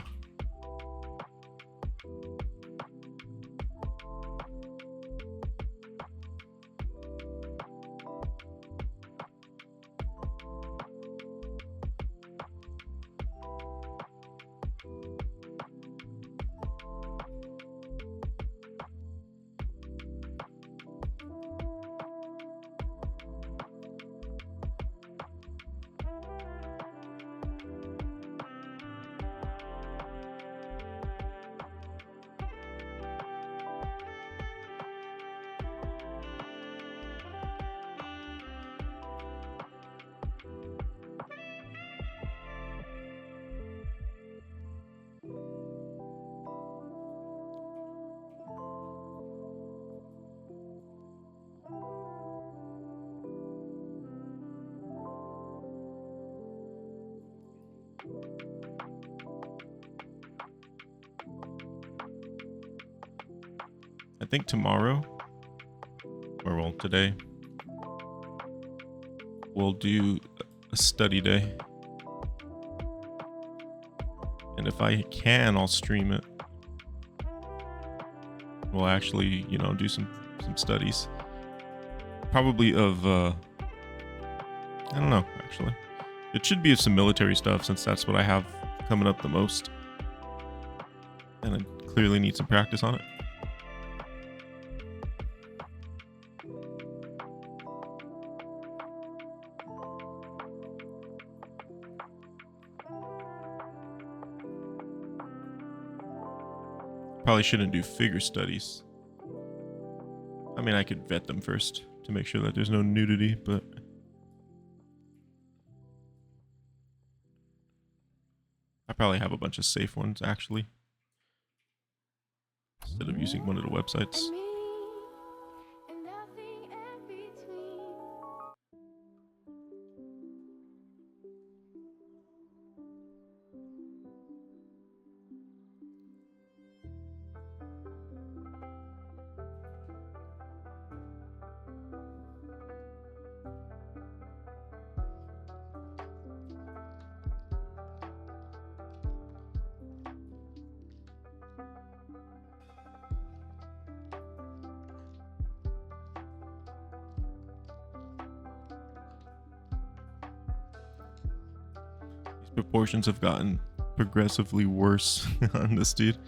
think tomorrow, or well, today, we'll do a study day. And if I can, I'll stream it. We'll actually, do some studies. Probably of, I don't know, actually. It should be of some military stuff, since that's what I have coming up the most. And I clearly need some practice on it. Probably shouldn't do figure studies. I mean, I could vet them first to make sure that there's no nudity, but I probably have a bunch of safe ones, actually, instead of using one of the websites. Proportions have gotten progressively worse on this dude.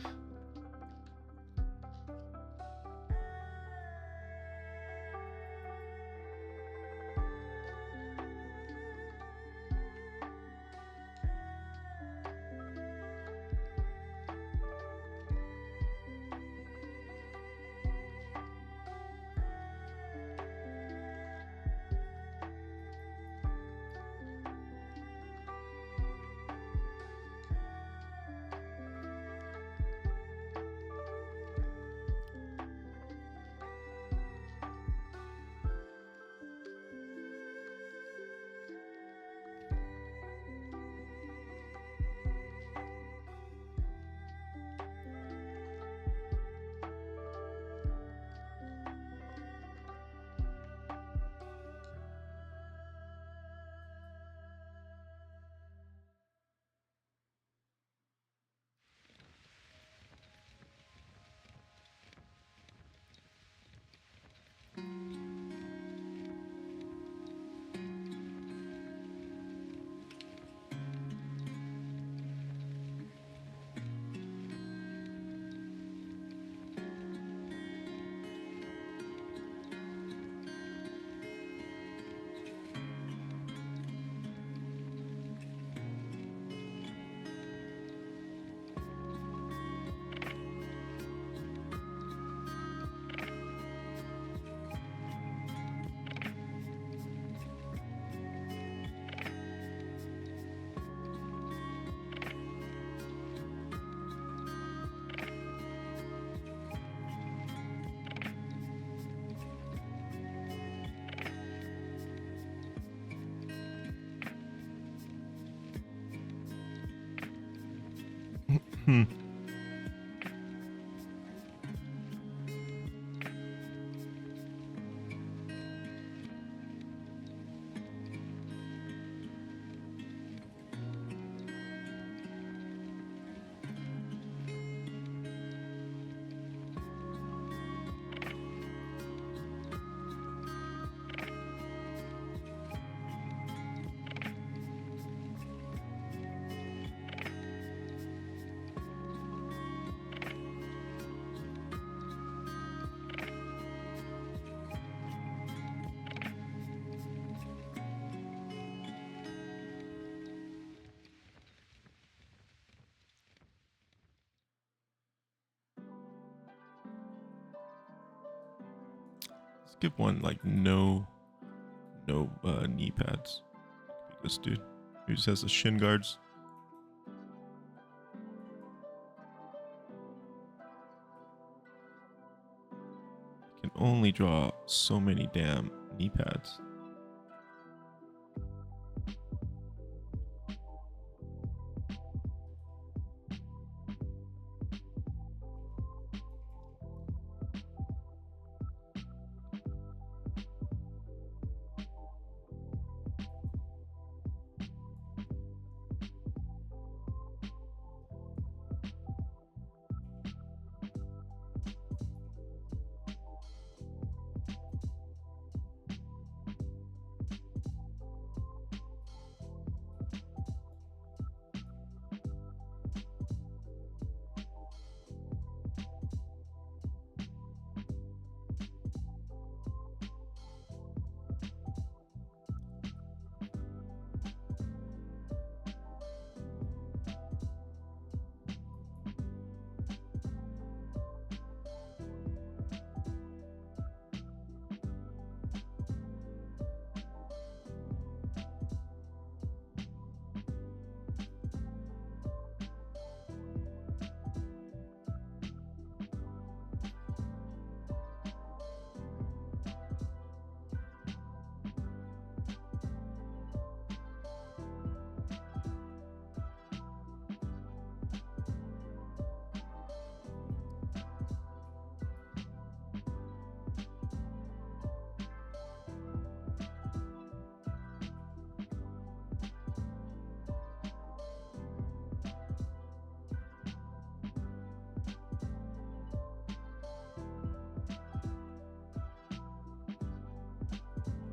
Hmm. Skip one, like no knee pads. This dude, he just has the shin guards. Can only draw so many damn knee pads.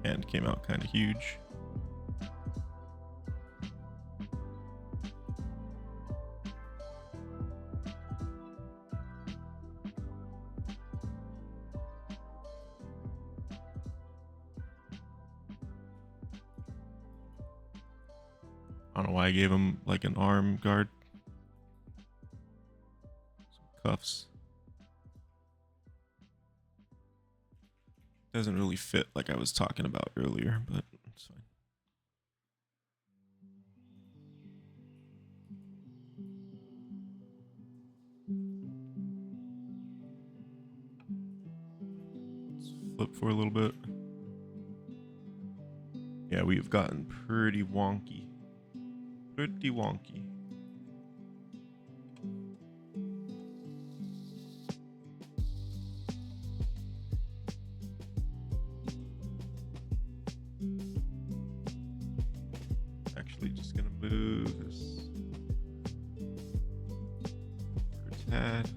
and came out kind of huge. I don't know why I gave him like an arm guard. Some cuffs. Doesn't really fit like I was talking about earlier, but it's fine. Let's flip for a little bit. Yeah, we've gotten pretty wonky. Pretty wonky. Actually, just gonna move this for a tad.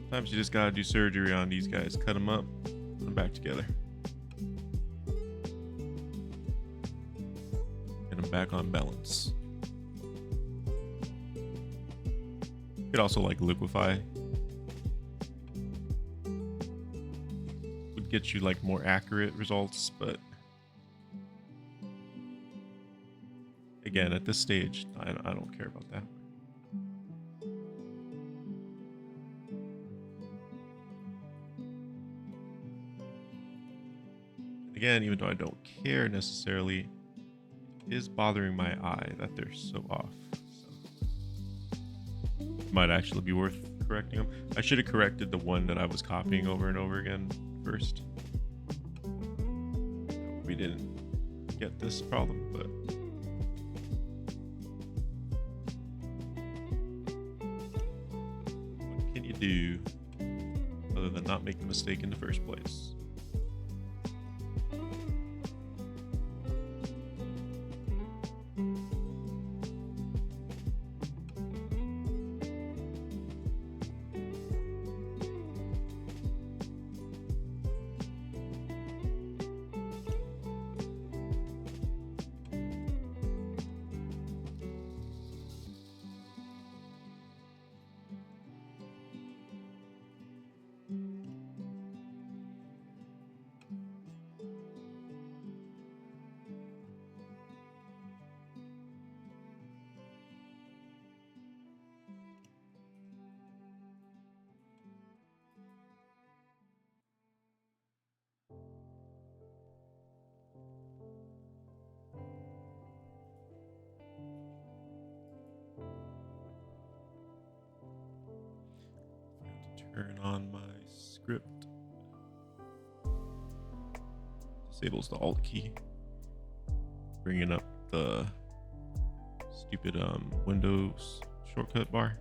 Sometimes you just gotta do surgery on these guys. Cut them up, put them back together. Get them back on balance. Could also like liquefy. Would get you like more accurate results, but again, at this stage, I don't care about that. Again, even though I don't care necessarily, it is bothering my eye that they're so off. So might actually be worth correcting them. I should have corrected the one that I was copying over and over again first. We didn't get this problem, but what can you do other than not make the mistake in the first place? Turn on my script. Disables the Alt key. Bringing up the stupid Windows shortcut bar.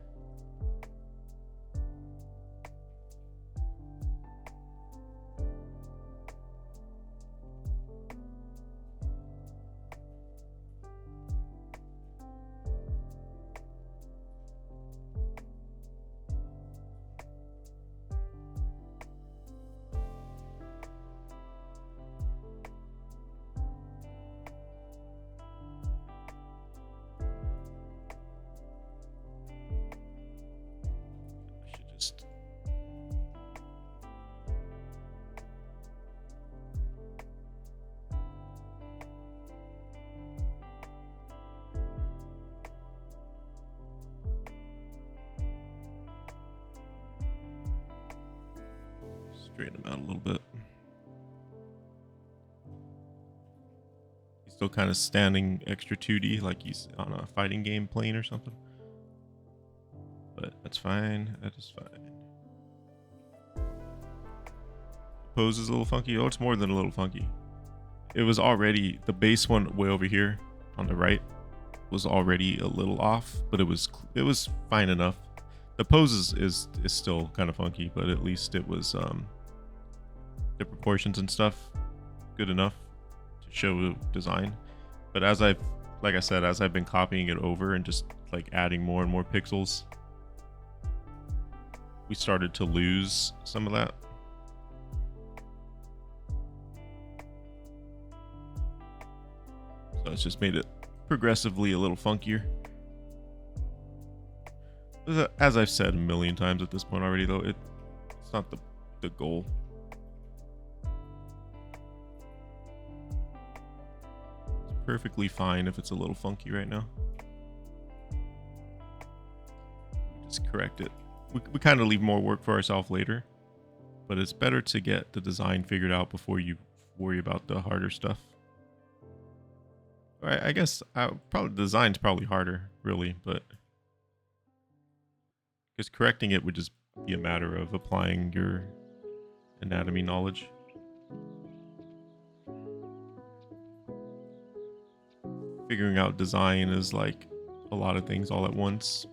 Straighten him out a little bit. He's still kind of standing extra 2D, like he's on a fighting game plane or something. But that's fine. That is fine. Pose is a little funky. Oh, it's more than a little funky. It was already, the base one way over here on the right was already a little off, but it was fine enough. The pose is still kind of funky, but at least it was the proportions and stuff good enough to show design. But as I've like I said, as I've been copying it over and just like adding more and more pixels, we started to lose some of that. So it's just made it progressively a little funkier. As I've said a million times at this point already, though, it's not the goal. It's perfectly fine if it's a little funky right now. Just correct it. We kind of leave more work for ourselves later, but it's better to get the design figured out before you worry about the harder stuff. I guess probably design's probably harder, really, but because correcting it would just be a matter of applying your anatomy knowledge. Figuring out design is like a lot of things all at once.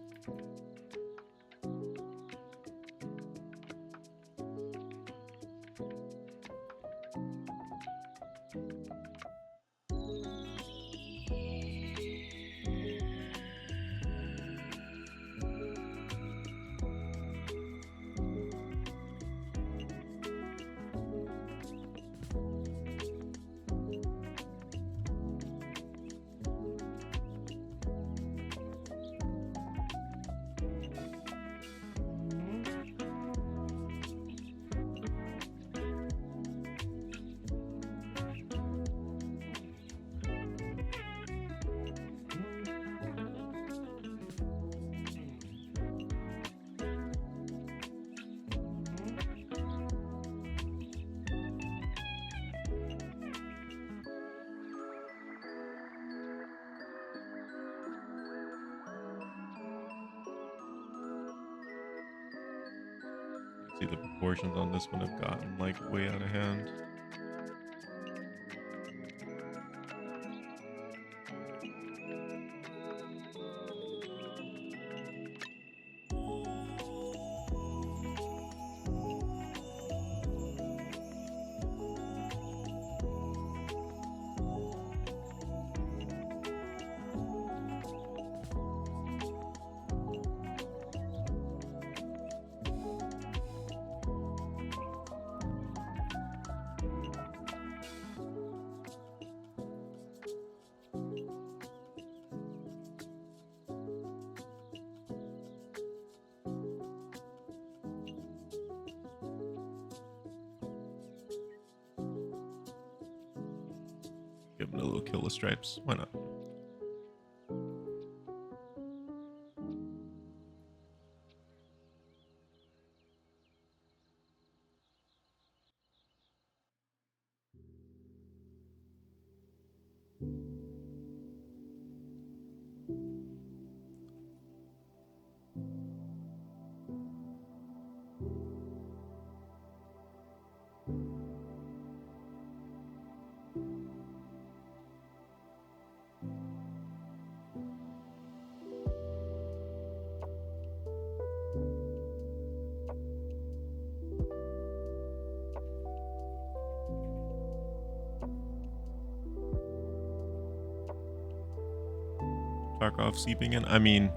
See, the proportions on this one have gotten like way out of hand. Give him a little kill of stripes. Why not? Tarkov seeping in. I mean,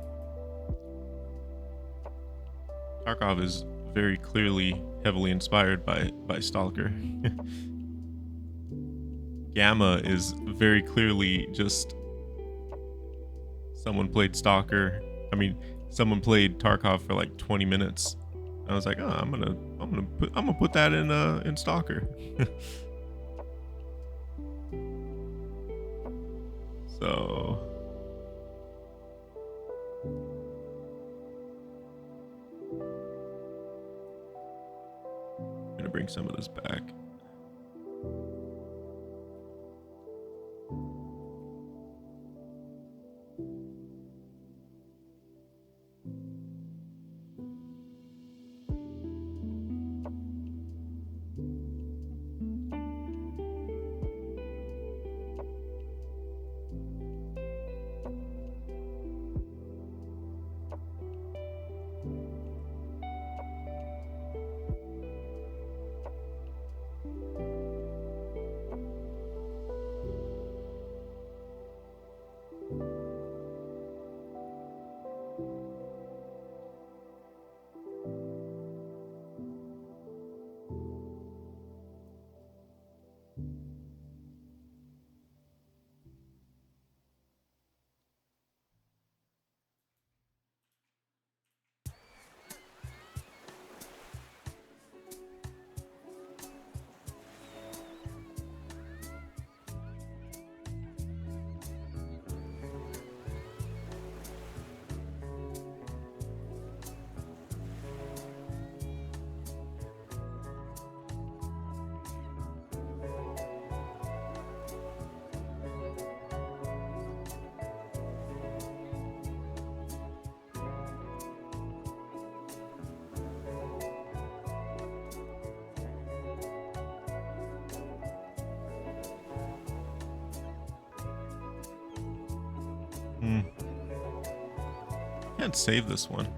Tarkov is very clearly heavily inspired by Stalker. Gamma is very clearly just someone played Stalker. I mean, someone played Tarkov for like 20 minutes. I was like, oh, I'm gonna put that in Stalker. So I'm gonna bring some of this back. Can't save this one.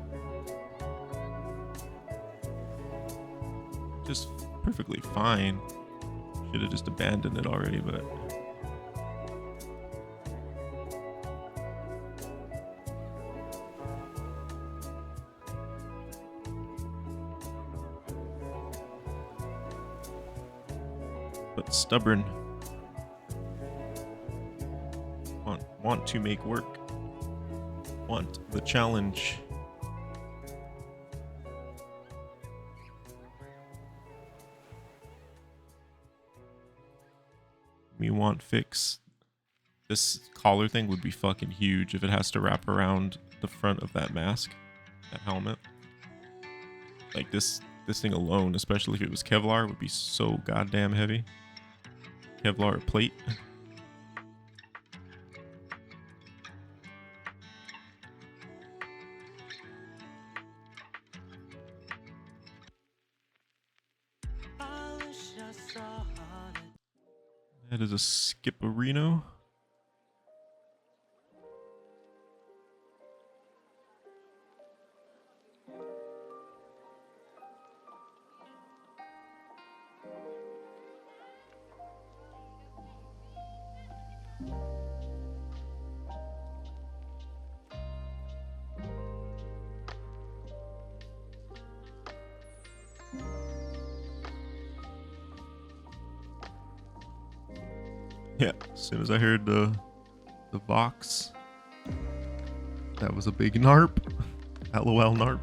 Just perfectly fine. Should have just abandoned it already, but stubborn. Want to make work. Want the challenge. We want fix. This collar thing would be fucking huge if it has to wrap around the front of that mask, that helmet. Like this thing alone, especially if it was Kevlar, would be so goddamn heavy. Kevlar plate. That is a Skipperino. Yeah, as soon as I heard the Vox, that was a big NARP. LOL NARP.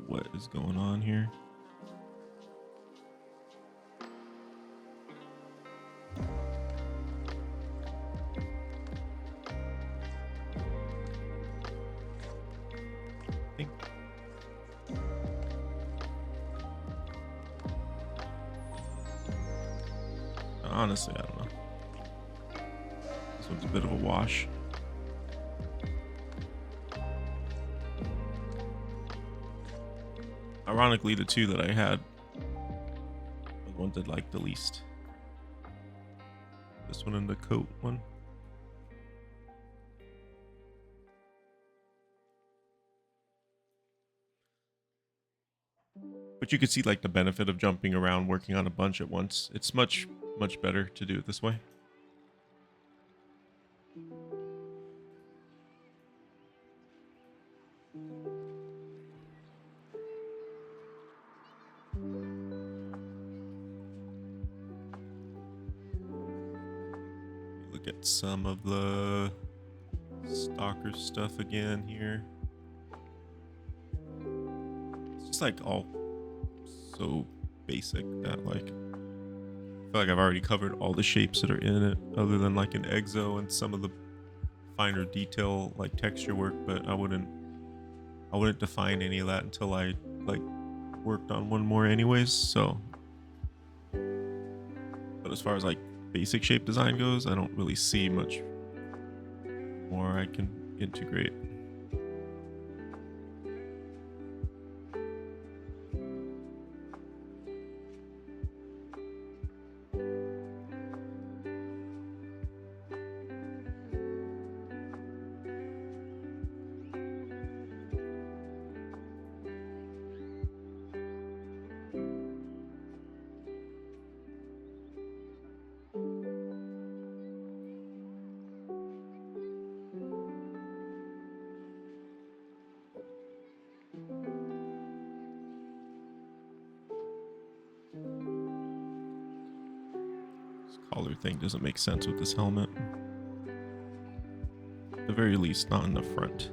What is going on here? Honestly, I don't know. This one's a bit of a wash. Ironically, the two that I had are the ones I liked the least. This one and the coat one. But you could see like the benefit of jumping around, working on a bunch at once. It's much better to do it this way. Look at some of the stalker stuff again here. It's just like all so basic that like I feel like I've already covered all the shapes that are in it, other than like an exo and some of the finer detail like texture work, but I wouldn't define any of that until I like worked on one more anyways. So, but as far as like basic shape design goes, I don't really see much more I can integrate. collar thing doesn't make sense with this helmet. At the very least, not in the front.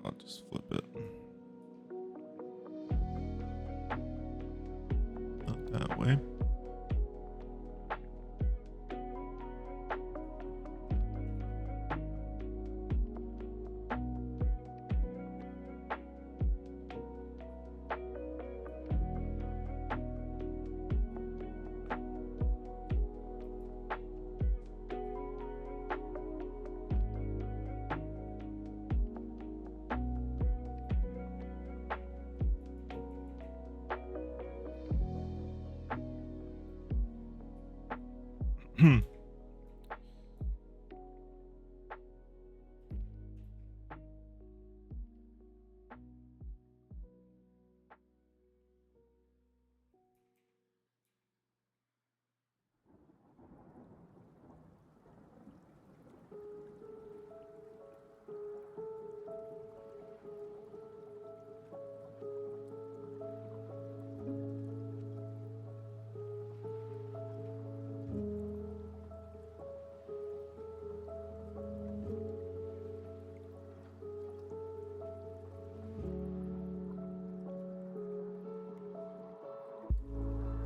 I'll just flip it. Not that way.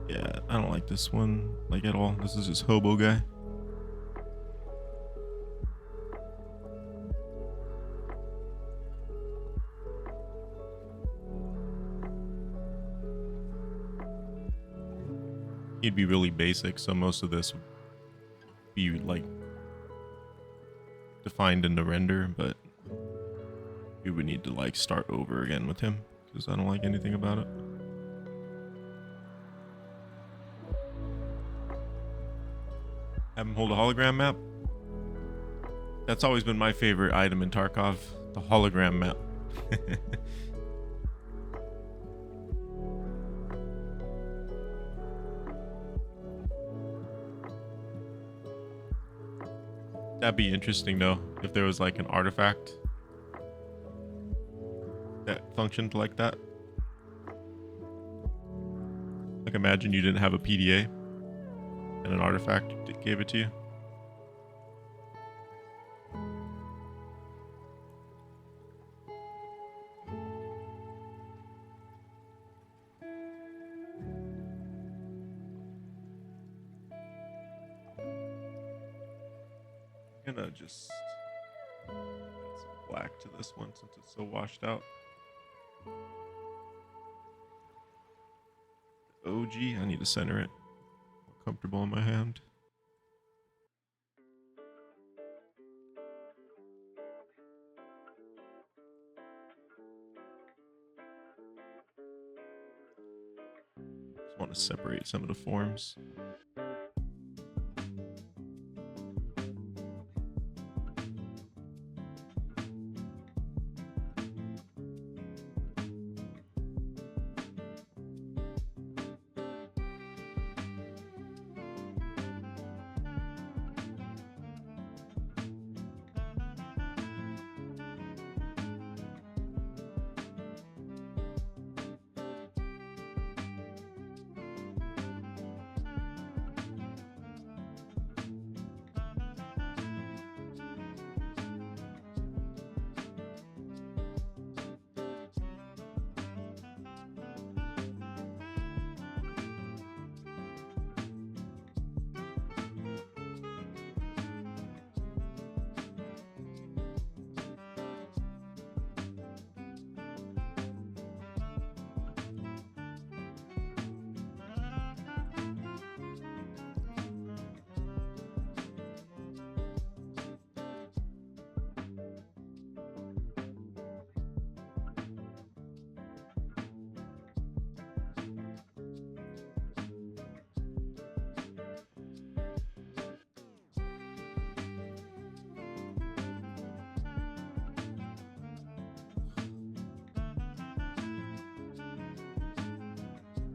Yeah, I don't like this one, like, at all. This is just hobo guy. He'd be really basic, so most of this would be, like, defined in the render, but we would need to, like, start over again with him, because I don't like anything about it. Have him hold a hologram map. That's always been my favorite item in Tarkov, the hologram map. That'd be interesting though, if there was like an artifact that functioned like that. Like, imagine you didn't have a PDA and an artifact gave it to you. I'm gonna just add some black to this one since it's so washed out. OG, I need to center it. More comfortable in my hand. want to separate some of the forms.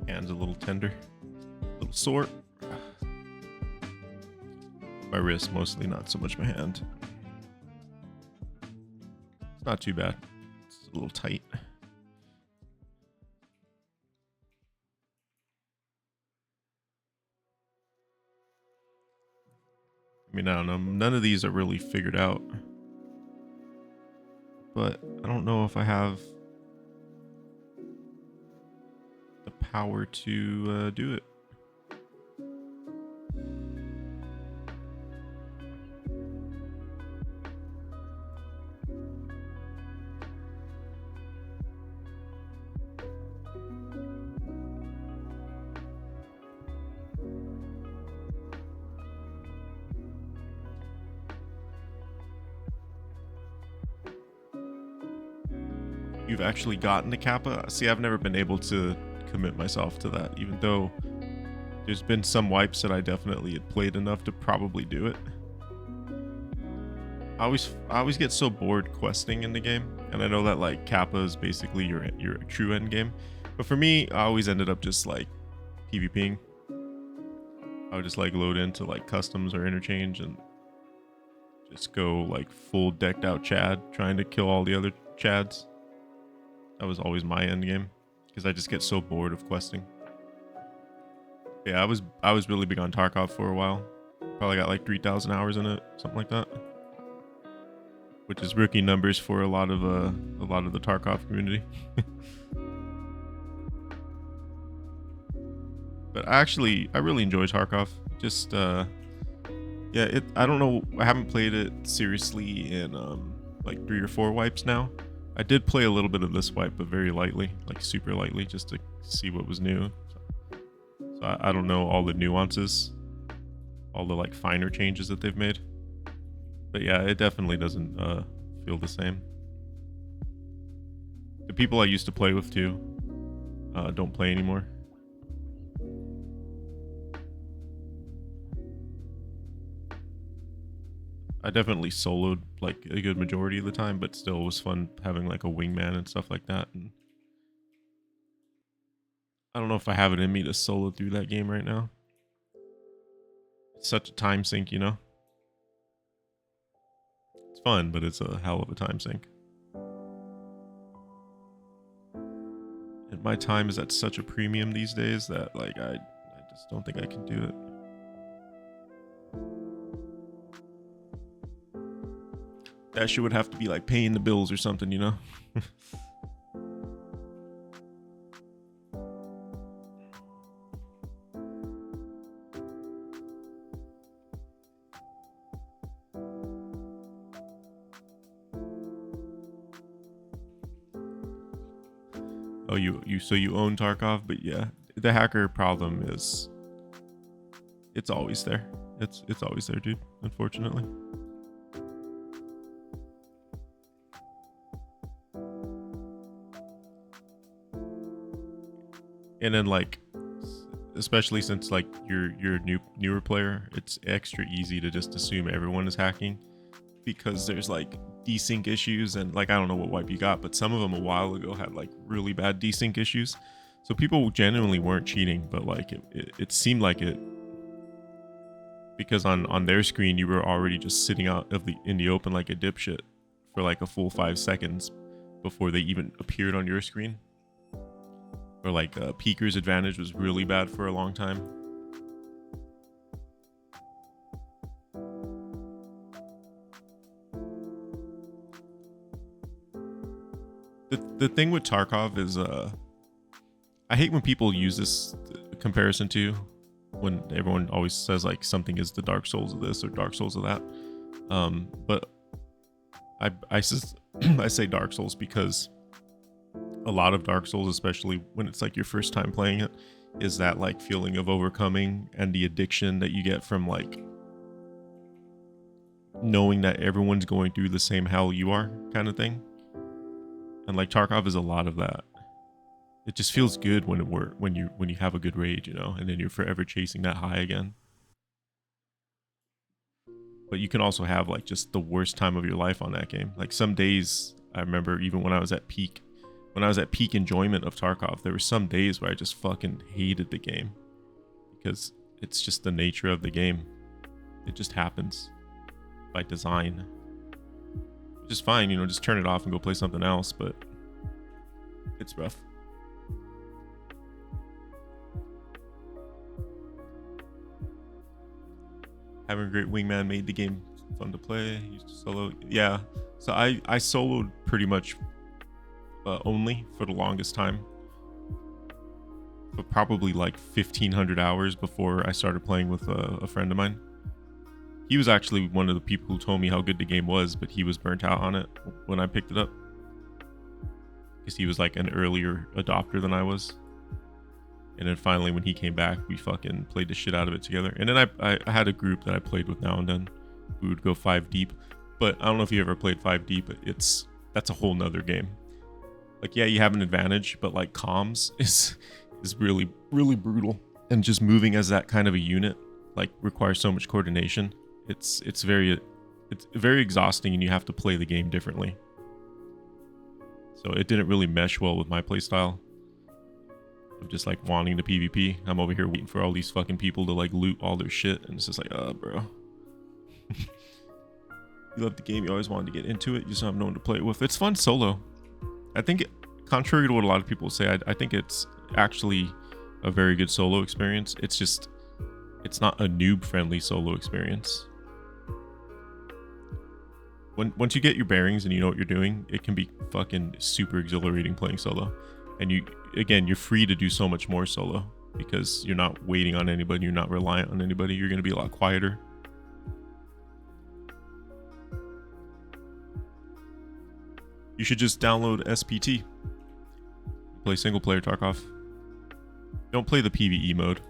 Hand's a little tender, a little sore. My wrist mostly, not so much my hand. It's not too bad. It's a little tight. I mean, I don't know. None of these are really figured out. But I don't know if I have the power to do it. You've actually gotten to Kappa? See, I've never been able to commit myself to that, even though there's been some wipes that I definitely had played enough to probably do it. I always get so bored questing in the game, and I know that like Kappa is basically your true end game, but for me, I always ended up just like PvPing. I would just like load into like customs or interchange and just go like full decked out Chad, trying to kill all the other Chads. That was always my end game, because I just get so bored of questing. Yeah, I was really big on Tarkov for a while. Probably got like 3,000 hours in it, something like that. Which is rookie numbers for a lot of the Tarkov community. But I really enjoy Tarkov. Just yeah, I don't know, I haven't played it seriously in like 3 or 4 wipes now. I did play a little bit of this wipe, but very lightly, like super lightly, just to see what was new. So I don't know all the nuances, all the like finer changes that they've made. But yeah, it definitely doesn't feel the same. The people I used to play with too don't play anymore. I definitely soloed like a good majority of the time, but still it was fun having like a wingman and stuff like that. And I don't know if I have it in me to solo through that game right now. It's such a time sink, you know? It's fun, but it's a hell of a time sink. And my time is at such a premium these days that like I just don't think I can do it. That shit would have to be like paying the bills or something, you know? Oh, so you own Tarkov, but yeah, the hacker problem is it's always there. It's always there, dude, unfortunately. And then like especially since like you're a newer player, it's extra easy to just assume everyone is hacking because there's like desync issues, and like I don't know what wipe you got, but some of them a while ago had like really bad desync issues. So people genuinely weren't cheating, but like it seemed like it, because on their screen you were already just sitting out in the open like a dipshit for like a full 5 seconds before they even appeared on your screen. Or like Peeker's advantage was really bad for a long time. The thing with Tarkov is I hate when people use this comparison to, when everyone always says like something is the Dark Souls of this or Dark Souls of that. But I say Dark Souls because a lot of Dark Souls, especially when it's like your first time playing it, is that like feeling of overcoming and the addiction that you get from like knowing that everyone's going through the same hell you are, kind of thing. And like Tarkov is a lot of that. It just feels good when you have a good raid, you know, and then you're forever chasing that high again. But you can also have like just the worst time of your life on that game. Like some days, I remember even when I was at peak enjoyment of Tarkov, there were some days where I just fucking hated the game because it's just the nature of the game. It just happens by design. Which is fine, you know, just turn it off and go play something else, but it's rough. Having a great wingman made the game fun to play. Used to solo. Yeah, so I soloed pretty much only for the longest time. But probably like 1,500 hours before I started playing with a friend of mine. He was actually one of the people who told me how good the game was, but he was burnt out on it when I picked it up. Because he was like an earlier adopter than I was. And then finally when he came back, we fucking played the shit out of it together. And then I had a group that I played with now and then. We would go 5 deep. But I don't know if you ever played 5 deep, but that's a whole nother game. Like, yeah, you have an advantage, but like comms is really, really brutal. And just moving as that kind of a unit like requires so much coordination. It's very exhausting, and you have to play the game differently. So it didn't really mesh well with my playstyle of just like wanting to PvP. I'm over here waiting for all these fucking people to like loot all their shit, and it's just like, bro. You love the game, you always wanted to get into it, you just don't have no one to play it with. It's fun solo. I think, contrary to what a lot of people say, I think it's actually a very good solo experience. It's not a noob-friendly solo experience. Once you get your bearings and you know what you're doing, it can be fucking super exhilarating playing solo. And you're free to do so much more solo because you're not waiting on anybody, you're not reliant on anybody, you're going to be a lot quieter. You should just download SPT. Play single player Tarkov. Don't play the PvE mode.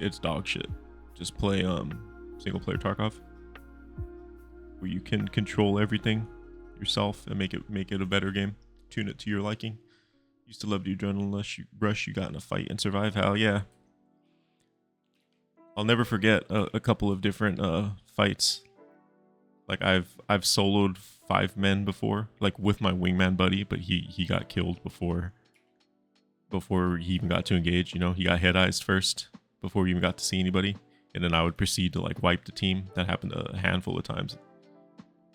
It's dog shit. Just play single player Tarkov, where you can control everything yourself and make it a better game. Tune it to your liking. Used to love the adrenaline rush you got in a fight and survive. Hell yeah. I'll never forget a couple of different fights. Like I've soloed 5 men before, like with my wingman buddy, but he got killed before he even got to engage. You know, he got head-eyes first before we even got to see anybody, and then I would proceed to like wipe the team. That happened a handful of times.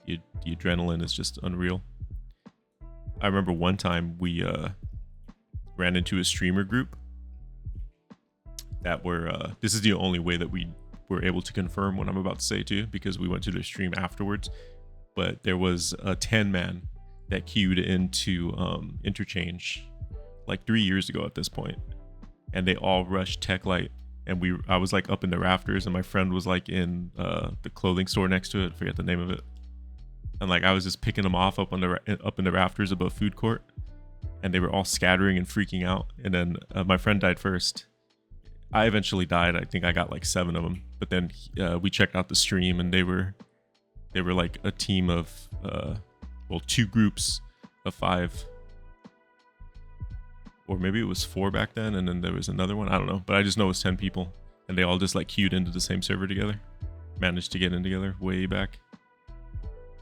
The adrenaline is just unreal. I remember one time we ran into a streamer group that were this is the only way that we were able to confirm what I'm about to say too, because we went to the stream afterwards. But there was a 10-man that queued into Interchange like 3 years ago at this point, and they all rushed Tech Light, and I was like up in the rafters, and my friend was like in the clothing store next to it, I forget the name of it, and like I was just picking them off up in the rafters above food court, and they were all scattering and freaking out. And then my friend died first. I eventually died. I think I got like 7 of them, but then we checked out the stream, and they were like a team of 2 groups of 5, or maybe it was 4 back then, and then there was another one. I don't know, but I just know it was 10 people, and they all just like queued into the same server together, managed to get in together way back.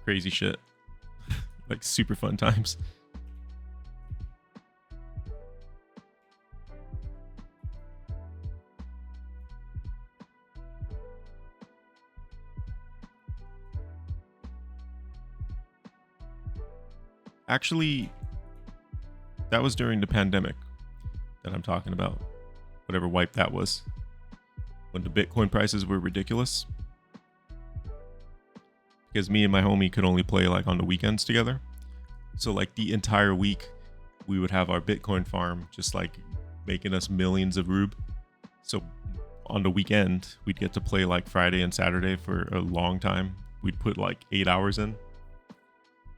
Crazy shit. Like super fun times. Actually, that was during the pandemic that I'm talking about. Whatever wipe that was. When the Bitcoin prices were ridiculous. Because me and my homie could only play like on the weekends together. So like the entire week we would have our Bitcoin farm just like making us millions of rube. So on the weekend we'd get to play like Friday and Saturday for a long time. We'd put like 8 hours in.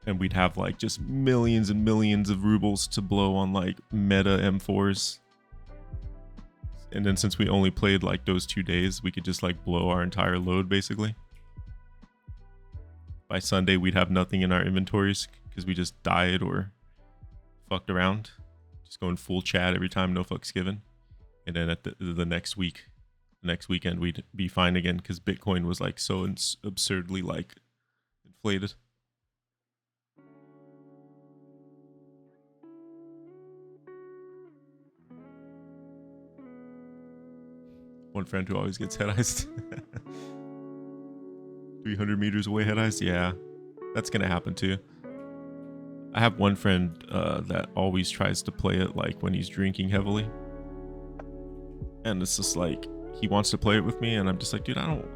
And we'd have like just millions and millions of rubles to blow on like meta M4s. And then since we only played like those 2 days, we could just like blow our entire load basically. By Sunday, we'd have nothing in our inventories because we just died or fucked around. Just going full chat every time, no fucks given. And then at the next weekend, we'd be fine again because Bitcoin was like so absurdly like inflated. One friend who always gets head iced. 300 meters away head iced. Yeah, that's gonna happen too. I have one friend that always tries to play it like when he's drinking heavily. And it's just like, he wants to play it with me and I'm just like, dude, I don't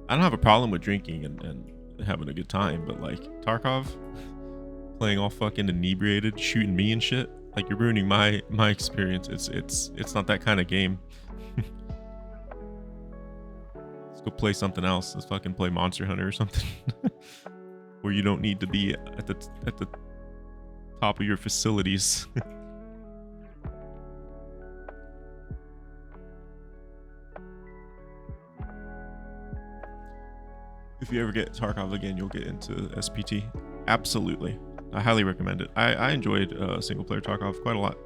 have a problem with drinking and having a good time, but like Tarkov playing all fucking inebriated, shooting me and shit, like you're ruining my experience. It's not that kind of game. Go play something else. Let's fucking play Monster Hunter or something. Where you don't need to be at the top of your facilities. If you ever get Tarkov again, you'll get into SPT. Absolutely. I highly recommend it. I enjoyed single player Tarkov quite a lot.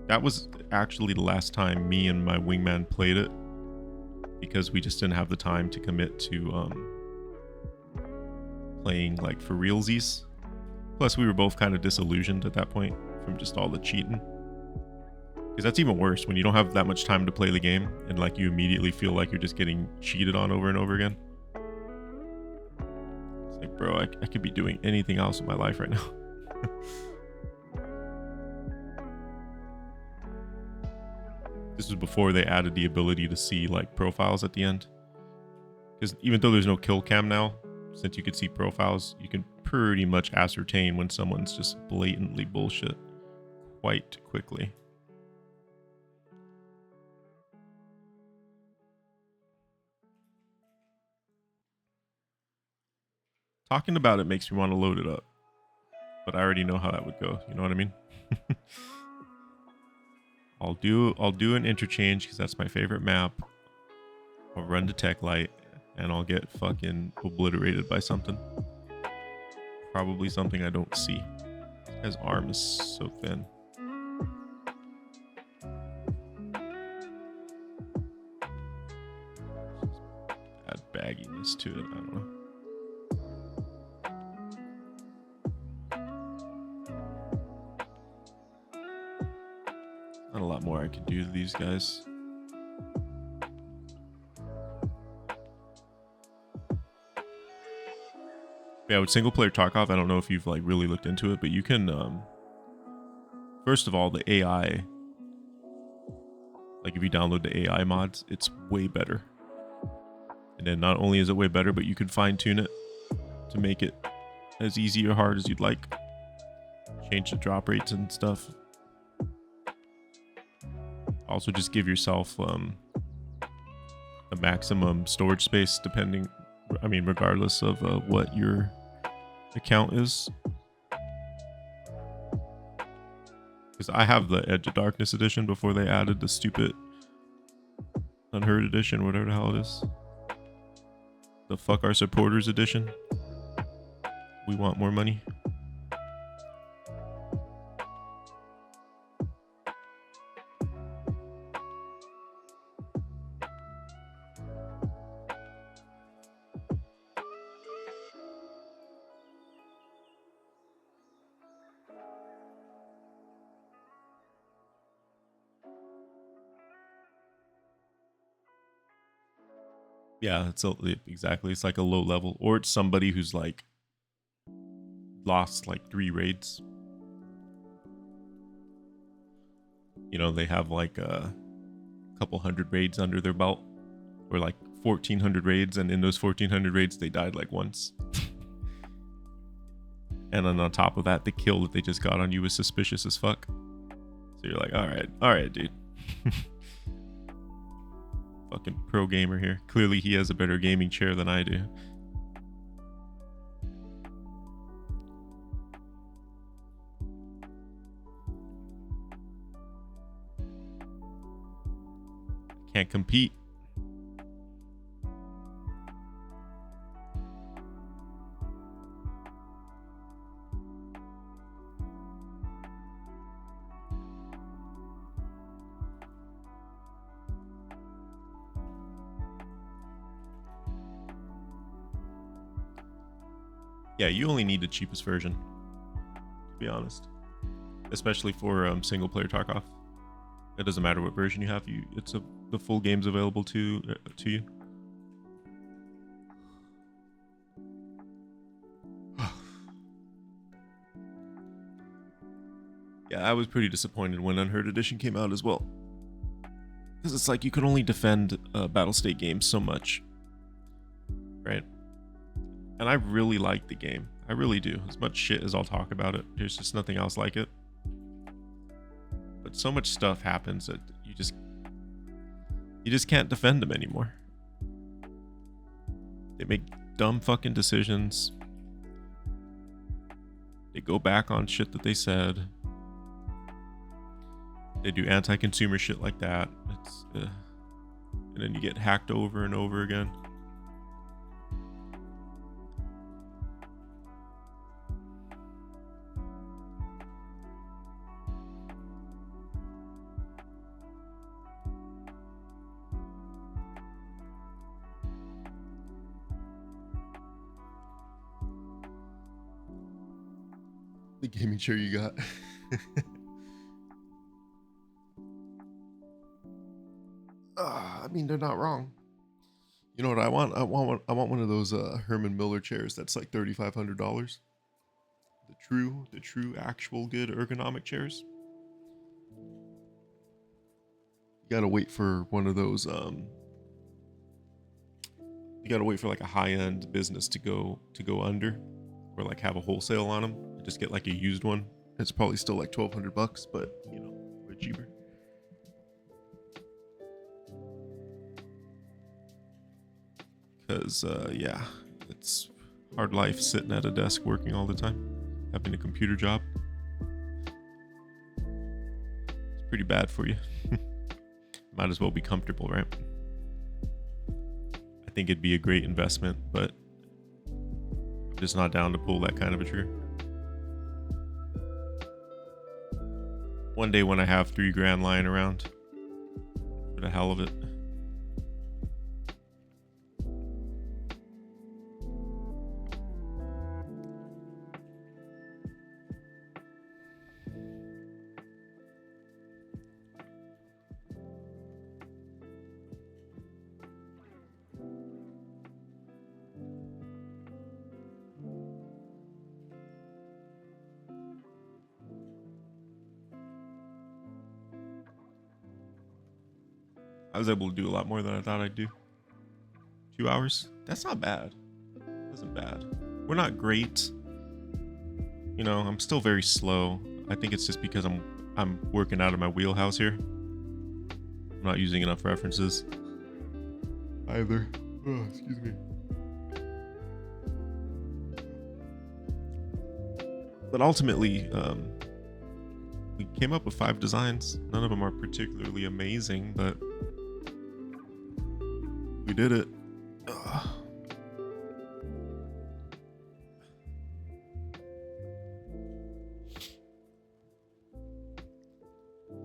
That was actually the last time me and my wingman played it, because we just didn't have the time to commit to playing like for realsies. Plus we were both kind of disillusioned at that point from just all the cheating, because that's even worse when you don't have that much time to play the game and like you immediately feel like you're just getting cheated on over and over again. It's like, bro, I could be doing anything else in my life right now. This was before they added the ability to see like profiles at the end. Because even though there's no kill cam now, since you could see profiles, you can pretty much ascertain when someone's just blatantly bullshit quite quickly. Talking about it makes me want to load it up, but I already know how that would go. You know what I mean? I'll do an interchange because that's my favorite map. I'll run to Tech Light and I'll get fucking obliterated by something. Probably something I don't see. His arm is so thin. Add bagginess to it. I don't know. Not a lot more I could do to these guys. Yeah, with single player Tarkov, I don't know if you've like really looked into it, but you can first of all, the AI, like if you download the AI mods, it's way better. And then not only is it way better, but you can fine tune it to make it as easy or hard as you'd like. Change the drop rates and stuff. Also just give yourself a maximum storage space regardless of what your account is. Because I have the Edge of Darkness edition before they added the stupid Unheard edition, whatever the hell it is. The fuck our supporters edition. We want more money. Yeah, exactly. It's like a low level, or it's somebody who's like lost like 3 raids. You know, they have like a couple hundred raids under their belt, or like 1,400 raids, and in those 1,400 raids, they died like once. And then on top of that, the kill that they just got on you was suspicious as fuck. So you're like, all right, dude. Fucking pro gamer here. Clearly, he has a better gaming chair than I do. Can't compete. Yeah, you only need the cheapest version, to be honest. Especially for single player Tarkov. It doesn't matter what version you have. The full game's available to you. Yeah, I was pretty disappointed when Unheard Edition came out as well. Because it's like you can only defend Battlestate games so much. Right? And I really like the game. I really do. As much shit as I'll talk about it, there's just nothing else like it. But so much stuff happens that you just can't defend them anymore. They make dumb fucking decisions. They go back on shit that they said. They do anti-consumer shit like that. And then you get hacked over and over again. The gaming chair you got. I mean, they're not wrong. You know what I want? I want one of those Herman Miller chairs that's like $3,500. The true, actual good ergonomic chairs. You gotta wait for one of those. You gotta wait for like a high-end business to go under, or like have a wholesale on them. Just get like a used one. It's probably still like $1,200, but you know, way cheaper. Because yeah, it's hard life sitting at a desk working all the time, having a computer job. It's pretty bad for you. Might as well be comfortable, right? I think it'd be a great investment, but I'm just not down to pull that kind of a trigger. One day when I have $3,000 lying around, for the hell of it. I was able to do a lot more than I thought I'd do. 2 hours? That's not bad. Wasn't bad. We're not great. You know, I'm still very slow. I think it's just because I'm working out of my wheelhouse here. I'm not using enough references. Either. Oh, excuse me. But ultimately, we came up with 5 designs. None of them are particularly amazing, but we did it. Ugh.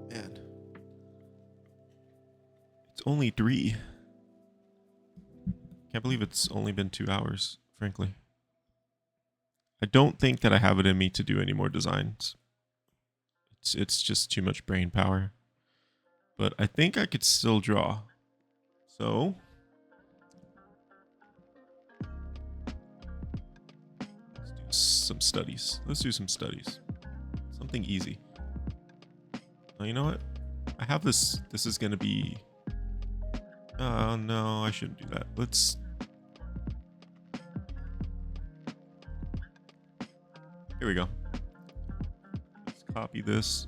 Man. It's only 3. Can't believe it's only been 2 hours, frankly. I don't think that I have it in me to do any more designs. It's just too much brain power. But I think I could still draw. So some studies. Let's do some studies. Something easy. Oh, you know what? I have this. This is gonna be. Oh no, I shouldn't do that. Let's. Here we go. Let's copy this.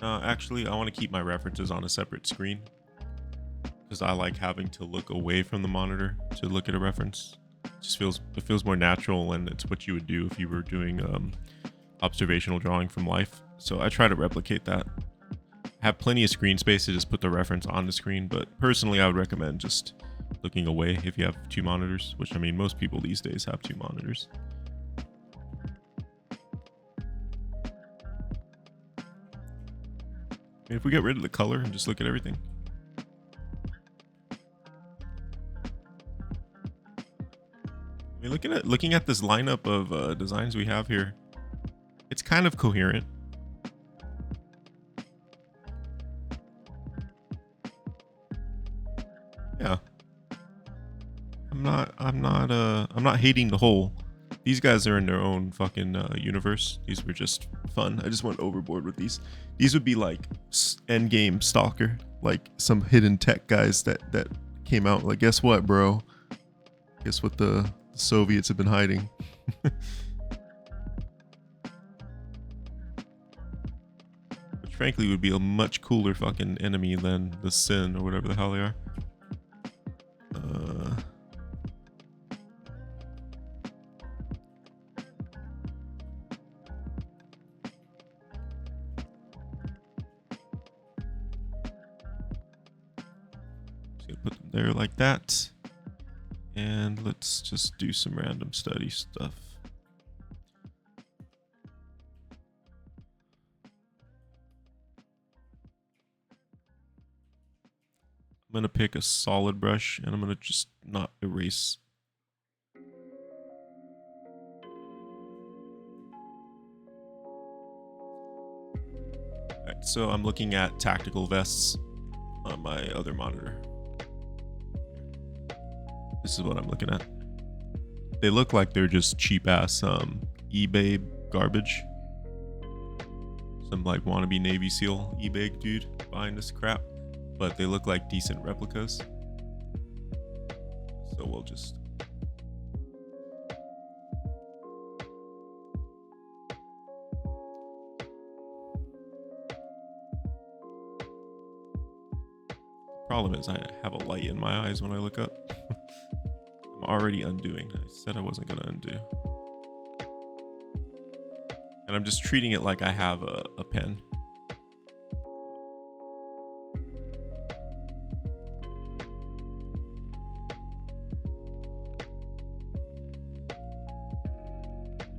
Actually, I want to keep my references on a separate screen because I like having to look away from the monitor to look at a reference. It feels more natural, and it's what you would do if you were doing observational drawing from life. So I try to replicate that. I have plenty of screen space to just put the reference on the screen, but personally I would recommend just looking away if you have 2 monitors, which I mean most people these days have 2 monitors. I mean, if we get rid of the color and just look at everything. I mean, looking at this lineup of designs we have here, it's kind of coherent. Yeah. I'm not hating the whole. These guys are in their own fucking universe. These were just fun. I just went overboard with these. These would be like Endgame Stalker, like some hidden tech guys that came out. Like, guess what, bro? Guess what the Soviets have been hiding. Which frankly would be a much cooler fucking enemy than the Sin or whatever the hell they are. Put them there like that, and let's just do some random study stuff. I'm gonna pick a solid brush, and I'm gonna just not erase. Alright, so I'm looking at tactical vests on my other monitor. This is what I'm looking at. They look like they're just cheap ass eBay garbage. Some like wannabe Navy SEAL eBay dude buying this crap, but they look like decent replicas. So we'll just. Problem is I have a light in my eyes when I look up. I'm already undoing. I said I wasn't gonna undo. And I'm just treating it like I have a pen.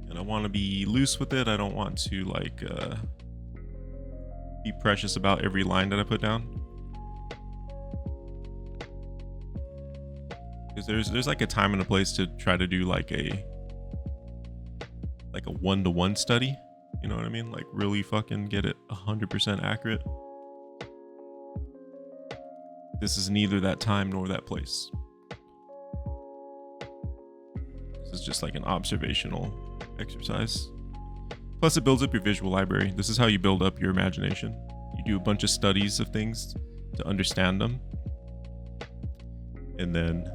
And I want to be loose with it. I don't want to like be precious about every line that I put down. Because there's like a time and a place to try to do like a one-to-one study, you know what I mean? Like really fucking get it 100% accurate. This is neither that time nor that place. This is just like an observational exercise. Plus it builds up your visual library. This is how you build up your imagination. You do a bunch of studies of things to understand them, and then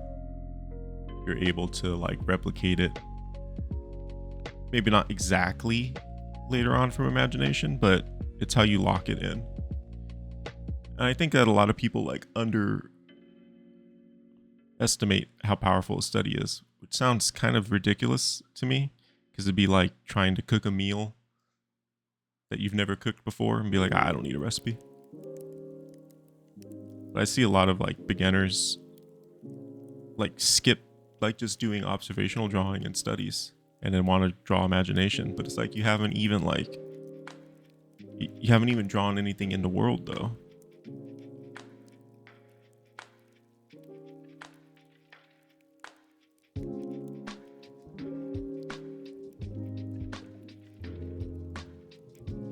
you're able to like replicate it, maybe not exactly later on from imagination, but it's how you lock it in. And I think that a lot of people like underestimate how powerful a study is, which sounds kind of ridiculous to me, because it'd be like trying to cook a meal that you've never cooked before and be like, I don't need a recipe. But I see a lot of like beginners like skip like just doing observational drawing and studies and then want to draw imagination, but it's like you haven't even drawn anything in the world though.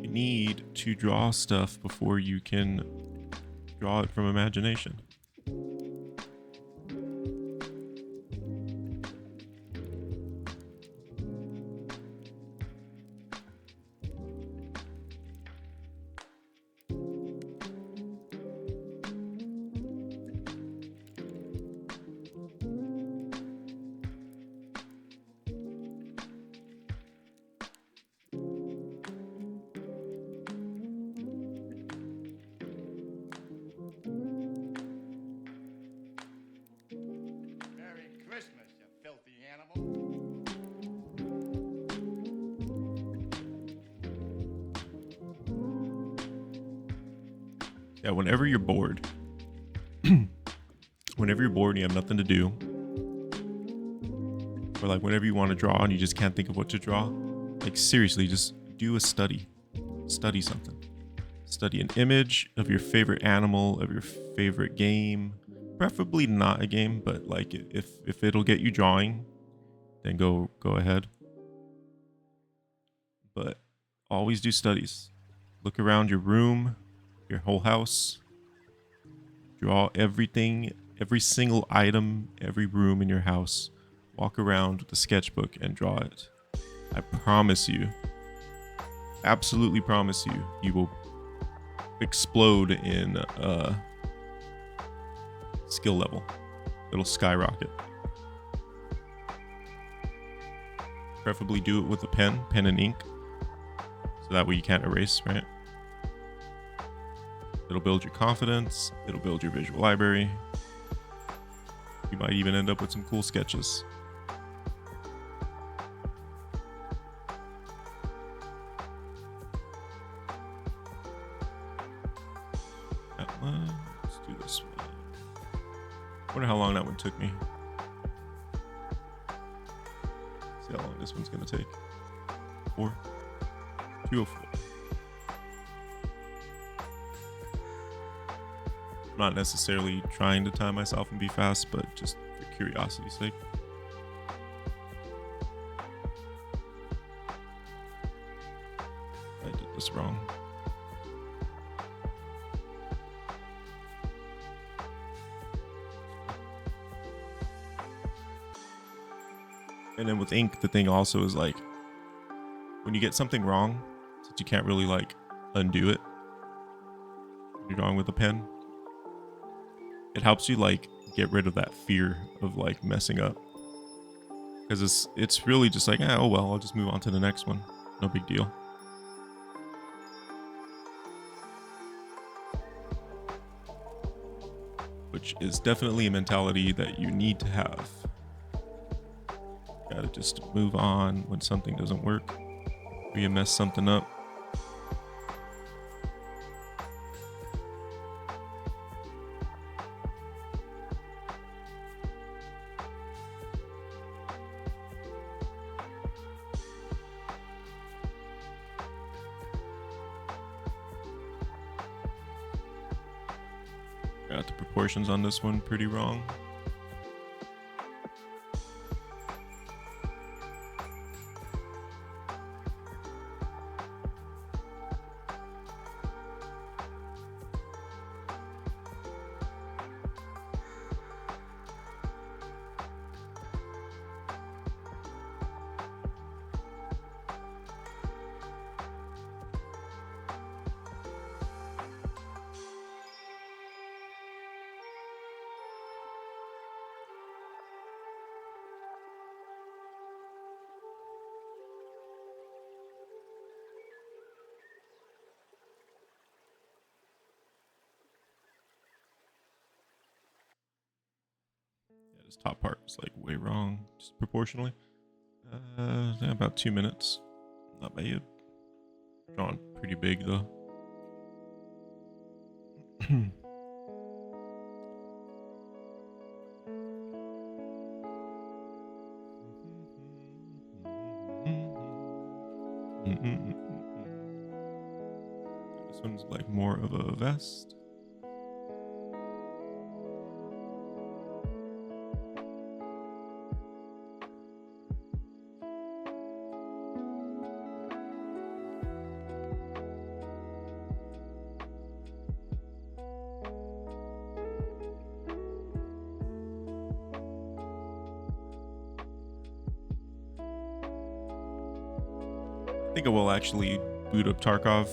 You need to draw stuff before you can draw it from imagination. Yeah, whenever you're bored, whenever you're bored and you have nothing to do, or like whenever you want to draw and you just can't think of what to draw, like seriously, just do a study. Study something. Study an image of your favorite animal, of your favorite game. Preferably not a game, but like if it'll get you drawing, then go ahead. But always do studies. Look around your room, your whole house. Draw everything, every single item, every room in your house. Walk around with a sketchbook and draw it. I promise you, absolutely promise you, you will explode in skill level. It'll skyrocket. Preferably do it with a pen and ink, so that way you can't erase, right? It'll build your confidence. It'll build your visual library. You might even end up with some cool sketches. That one. Let's do this one. Wonder how long that one took me. See how long this one's gonna take. 204. Not necessarily trying to time myself and be fast, but just for curiosity's sake. I did this wrong. And then with ink, the thing also is like, when you get something wrong, since you can't really like undo it, you're drawing with a pen, it helps you like get rid of that fear of like messing up, because it's really just like, oh well, I'll just move on to the next one, no big deal. Which is definitely a mentality that you need to have. You gotta just move on when something doesn't work or you mess something up. Got the proportions on this one pretty wrong. Yeah, this top part is like way wrong, just proportionally. Yeah, about 2 minutes. Not bad. Drawn pretty big though. This one's like more of a vest. I think I will actually boot up Tarkov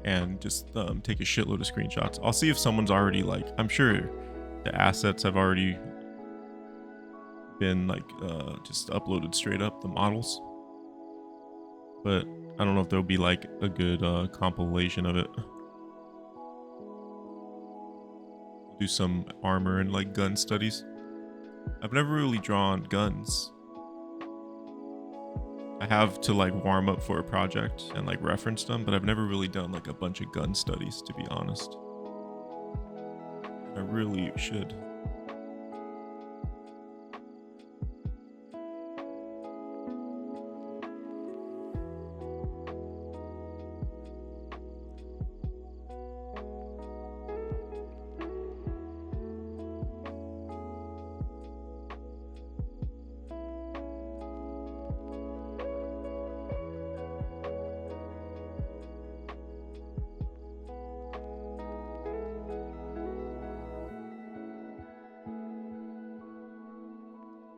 and just take a shitload of screenshots. I'll see if someone's already like, I'm sure the assets have already been like just uploaded straight up, the models. But I don't know if there'll be like a good compilation of it. Do some armor and like gun studies. I've never really drawn guns. I have to like warm up for a project and like reference them, but I've never really done like a bunch of gun studies, to be honest. I really should.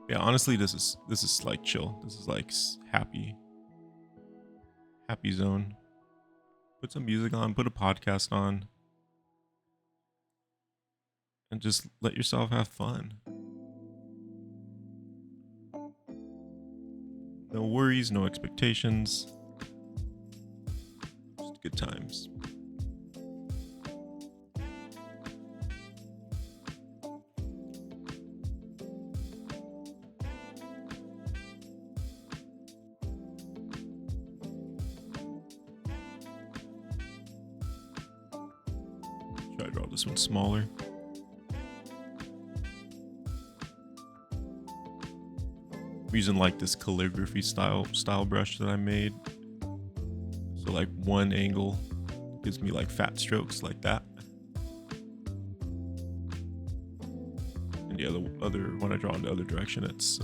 Yeah, honestly, this is like chill. This is like happy zone. Put some music on, put a podcast on, and just let yourself have fun. No worries, no expectations. Just good times. Try to draw this one smaller. I'm using like this calligraphy style brush that I made. So like one angle gives me like fat strokes like that. And the other when I draw in the other direction, it's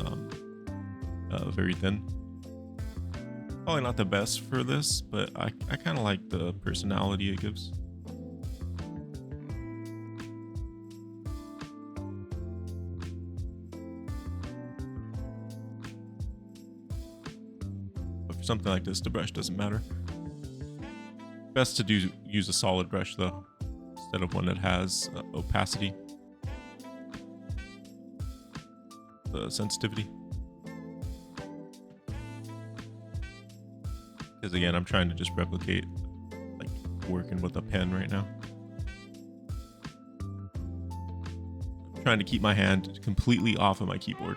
very thin. Probably not the best for this, but I kind of like the personality it gives. But for something like this, the brush doesn't matter. Best to use a solid brush though, instead of one that has opacity, the sensitivity. Because again, I'm trying to just replicate like working with a pen right now. I'm trying to keep my hand completely off of my keyboard,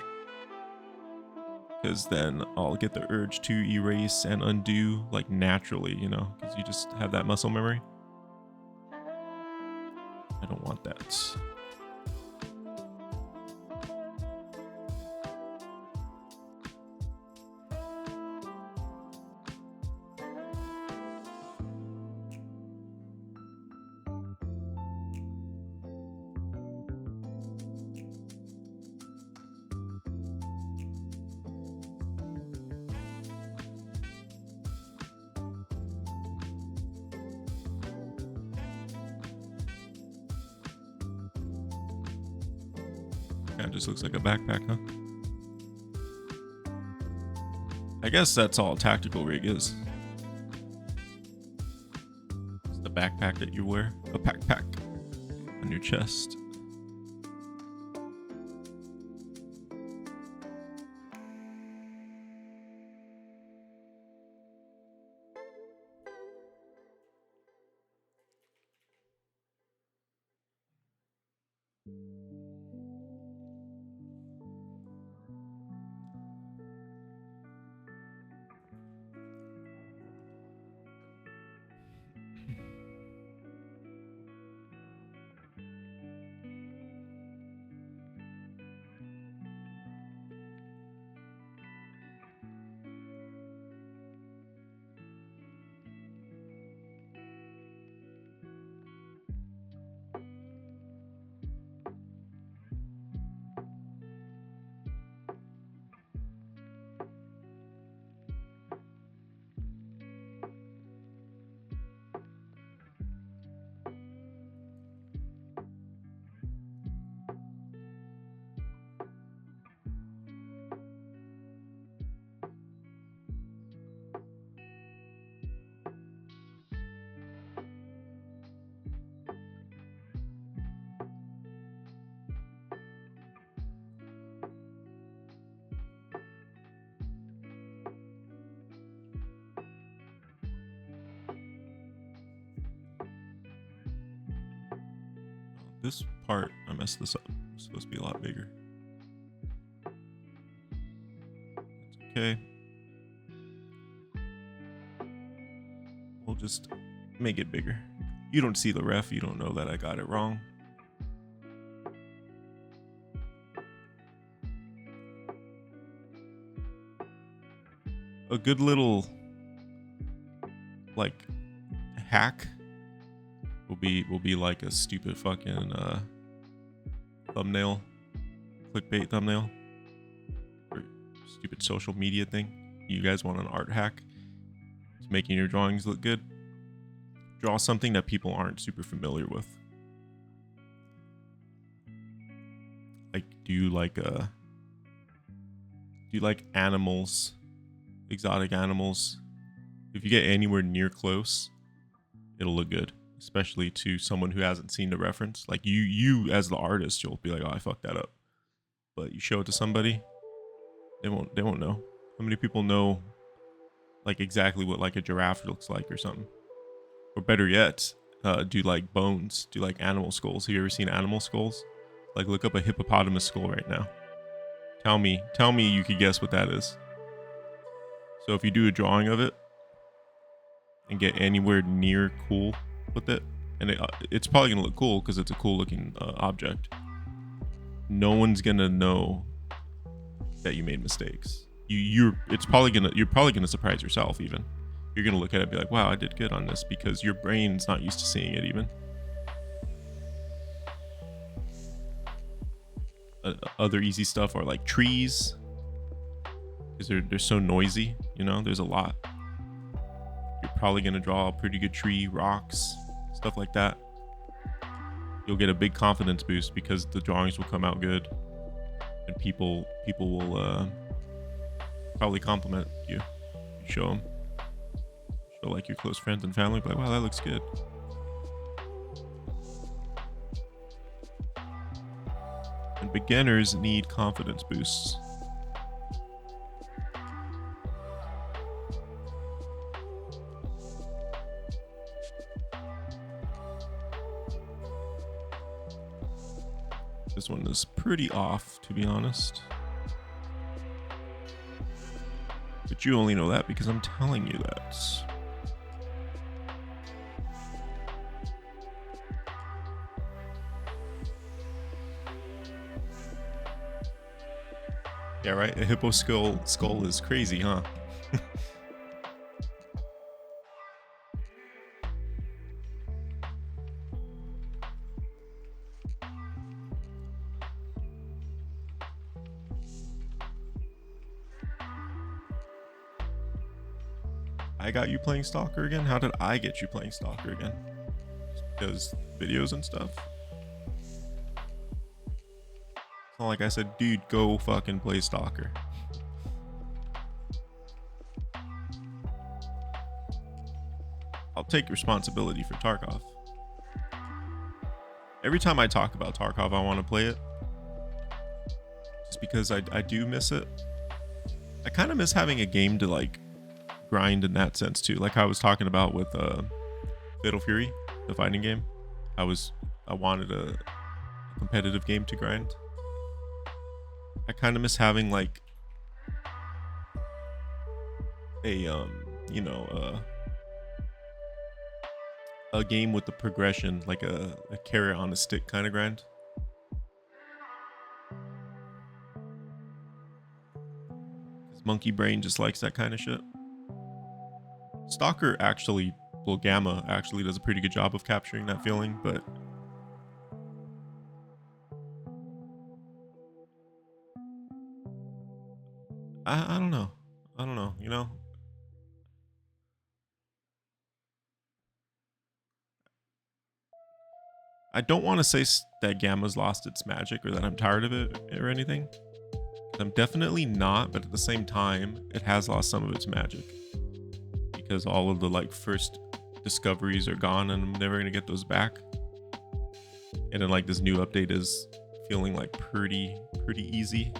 because then I'll get the urge to erase and undo like naturally, you know, because you just have that muscle memory. I don't want that. Kind of just looks like a backpack, huh? I guess that's all tactical rig is. It's the backpack that you wear, a backpack on your chest. This part, I messed this up. It's supposed to be a lot bigger. That's okay. I'll just make it bigger. You don't see the ref, you don't know that I got it wrong. A good little like hack will be like a stupid fucking thumbnail, clickbait thumbnail, or stupid social media thing. You guys want an art hack? It's making your drawings look good. Draw something that people aren't super familiar with. Like, do you like animals, exotic animals? If you get anywhere near close, it'll look good, especially to someone who hasn't seen the reference. Like you as the artist, you'll be like, oh, I fucked that up. But you show it to somebody, they won't know. How many people know like exactly what like a giraffe looks like or something? Or better yet, do like bones, do like animal skulls. Have you ever seen animal skulls? Like look up a hippopotamus skull right now. Tell me you could guess what that is. So if you do a drawing of it and get anywhere near cool with it, and it's probably gonna look cool because it's a cool looking object. No one's gonna know that you made mistakes. You're probably gonna surprise yourself even. You're gonna look at it and be like, wow, I did good on this, because your brain's not used to seeing it even. Other easy stuff are like trees, because they're so noisy, you know, there's a lot. You're probably gonna draw a pretty good tree, rocks, stuff like that. You'll get a big confidence boost because the drawings will come out good, and people will probably compliment you. You show them. Like your close friends and family, be like, wow, that looks good. And beginners need confidence boosts. This one is pretty off, to be honest. But you only know that because I'm telling you that. Yeah, right? A hippo skull is crazy, huh? I got you playing Stalker again? How did I get you playing Stalker again? Just because videos and stuff? It's not like I said, dude, go fucking play Stalker. I'll take responsibility for Tarkov. Every time I talk about Tarkov, I want to play it. Just because I do miss it. I kind of miss having a game to like grind in that sense too. Like I was talking about with Fatal Fury, the fighting game. I wanted a competitive game to grind. I kind of miss having like a a game with the progression, like a carrot on a stick kind of grind. Because Monkey Brain just likes that kind of shit. Stalker actually, well, Gamma actually does a pretty good job of capturing that feeling, but I don't know. I don't know, you know? I don't want to say that Gamma's lost its magic or that I'm tired of it or anything. I'm definitely not, but at the same time, it has lost some of its magic. Because all of the like first discoveries are gone and I'm never going to get those back. And then like this new update is feeling like pretty easy.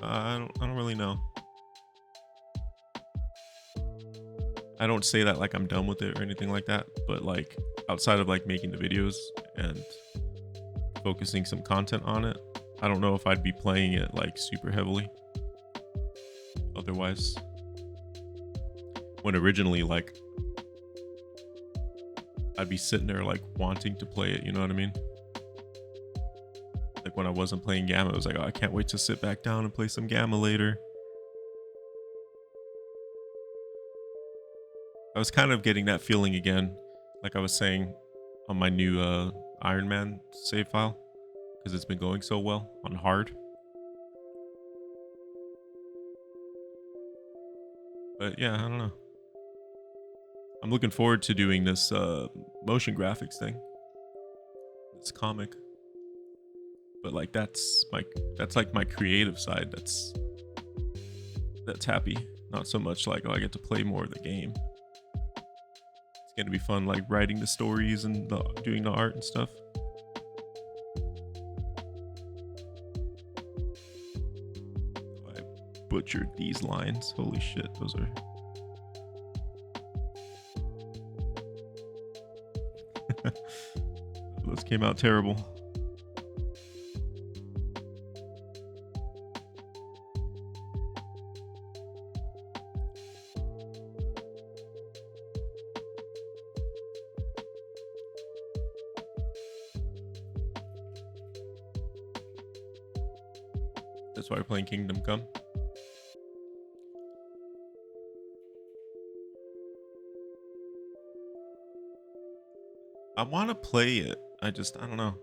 I don't really know. I don't say that like I'm done with it or anything like that, but like outside of like making the videos and focusing some content on it, I don't know if I'd be playing it like super heavily. otherwise. When originally, like, I'd be sitting there like wanting to play it, you know what I mean? Like when I wasn't playing Gamma, it was like, oh, I can't wait to sit back down and play some Gamma later. I was kind of getting that feeling again, like I was saying on my new Iron Man save file, because it's been going so well on hard. But yeah, I don't know. I'm looking forward to doing this motion graphics thing. This comic. But like that's like my creative side that's happy. Not so much like, oh, I get to play more of the game. It's gonna be fun like writing the stories and doing the art and stuff. I butchered these lines. Holy shit, those are those came out terrible. That's why we're playing Kingdom Come. I want to play it. I don't know.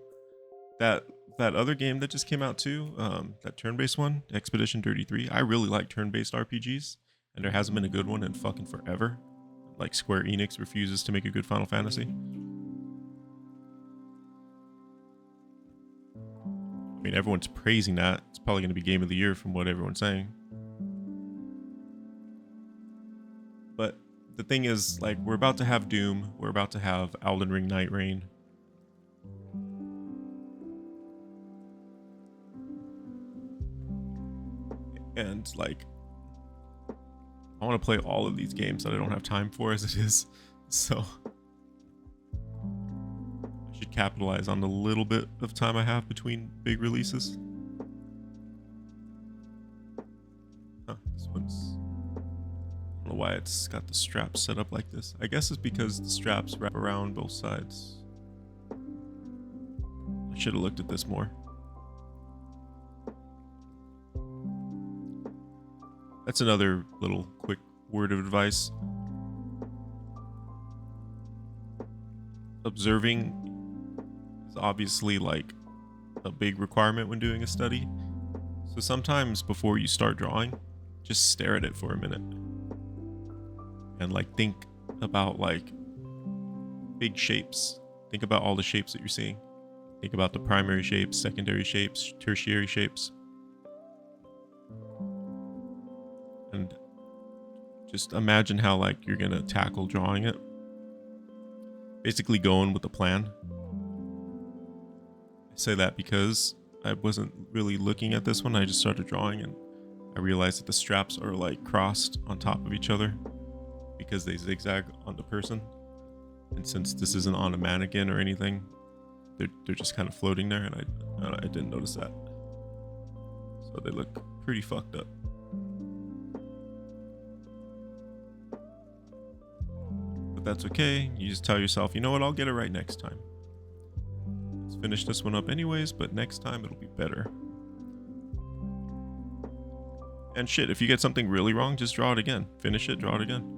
That other game that just came out too, that turn-based one, Expedition 33. I really like turn-based RPGs, and there hasn't been a good one in fucking forever. Like Square Enix refuses to make a good Final Fantasy. I mean, everyone's praising that. It's probably going to be Game of the Year from what everyone's saying. But the thing is, like, we're about to have Doom. We're about to have Elden Ring Night Rain. And, like, I want to play all of these games that I don't have time for as it is. So I should capitalize on the little bit of time I have between big releases. Huh, this one's... I don't know why it's got the straps set up like this. I guess it's because the straps wrap around both sides. I should have looked at this more. That's another little quick word of advice. Observing is obviously like a big requirement when doing a study. So sometimes before you start drawing, just stare at it for a minute. And like think about like big shapes. Think about all the shapes that you're seeing. Think about the primary shapes, secondary shapes, tertiary shapes. And just imagine how like you're gonna tackle drawing it. Basically going with a plan. I say that because I wasn't really looking at this one. I just started drawing and I realized that the straps are like crossed on top of each other because they zigzag on the person. And since this isn't on a mannequin or anything, they're just kind of floating there, and I didn't notice that. So they look pretty fucked up. But that's okay. You just tell yourself, you know what, I'll get it right next time. Let's finish this one up anyways, but next time it'll be better. And shit, if you get something really wrong, just draw it again. Finish it, draw it again.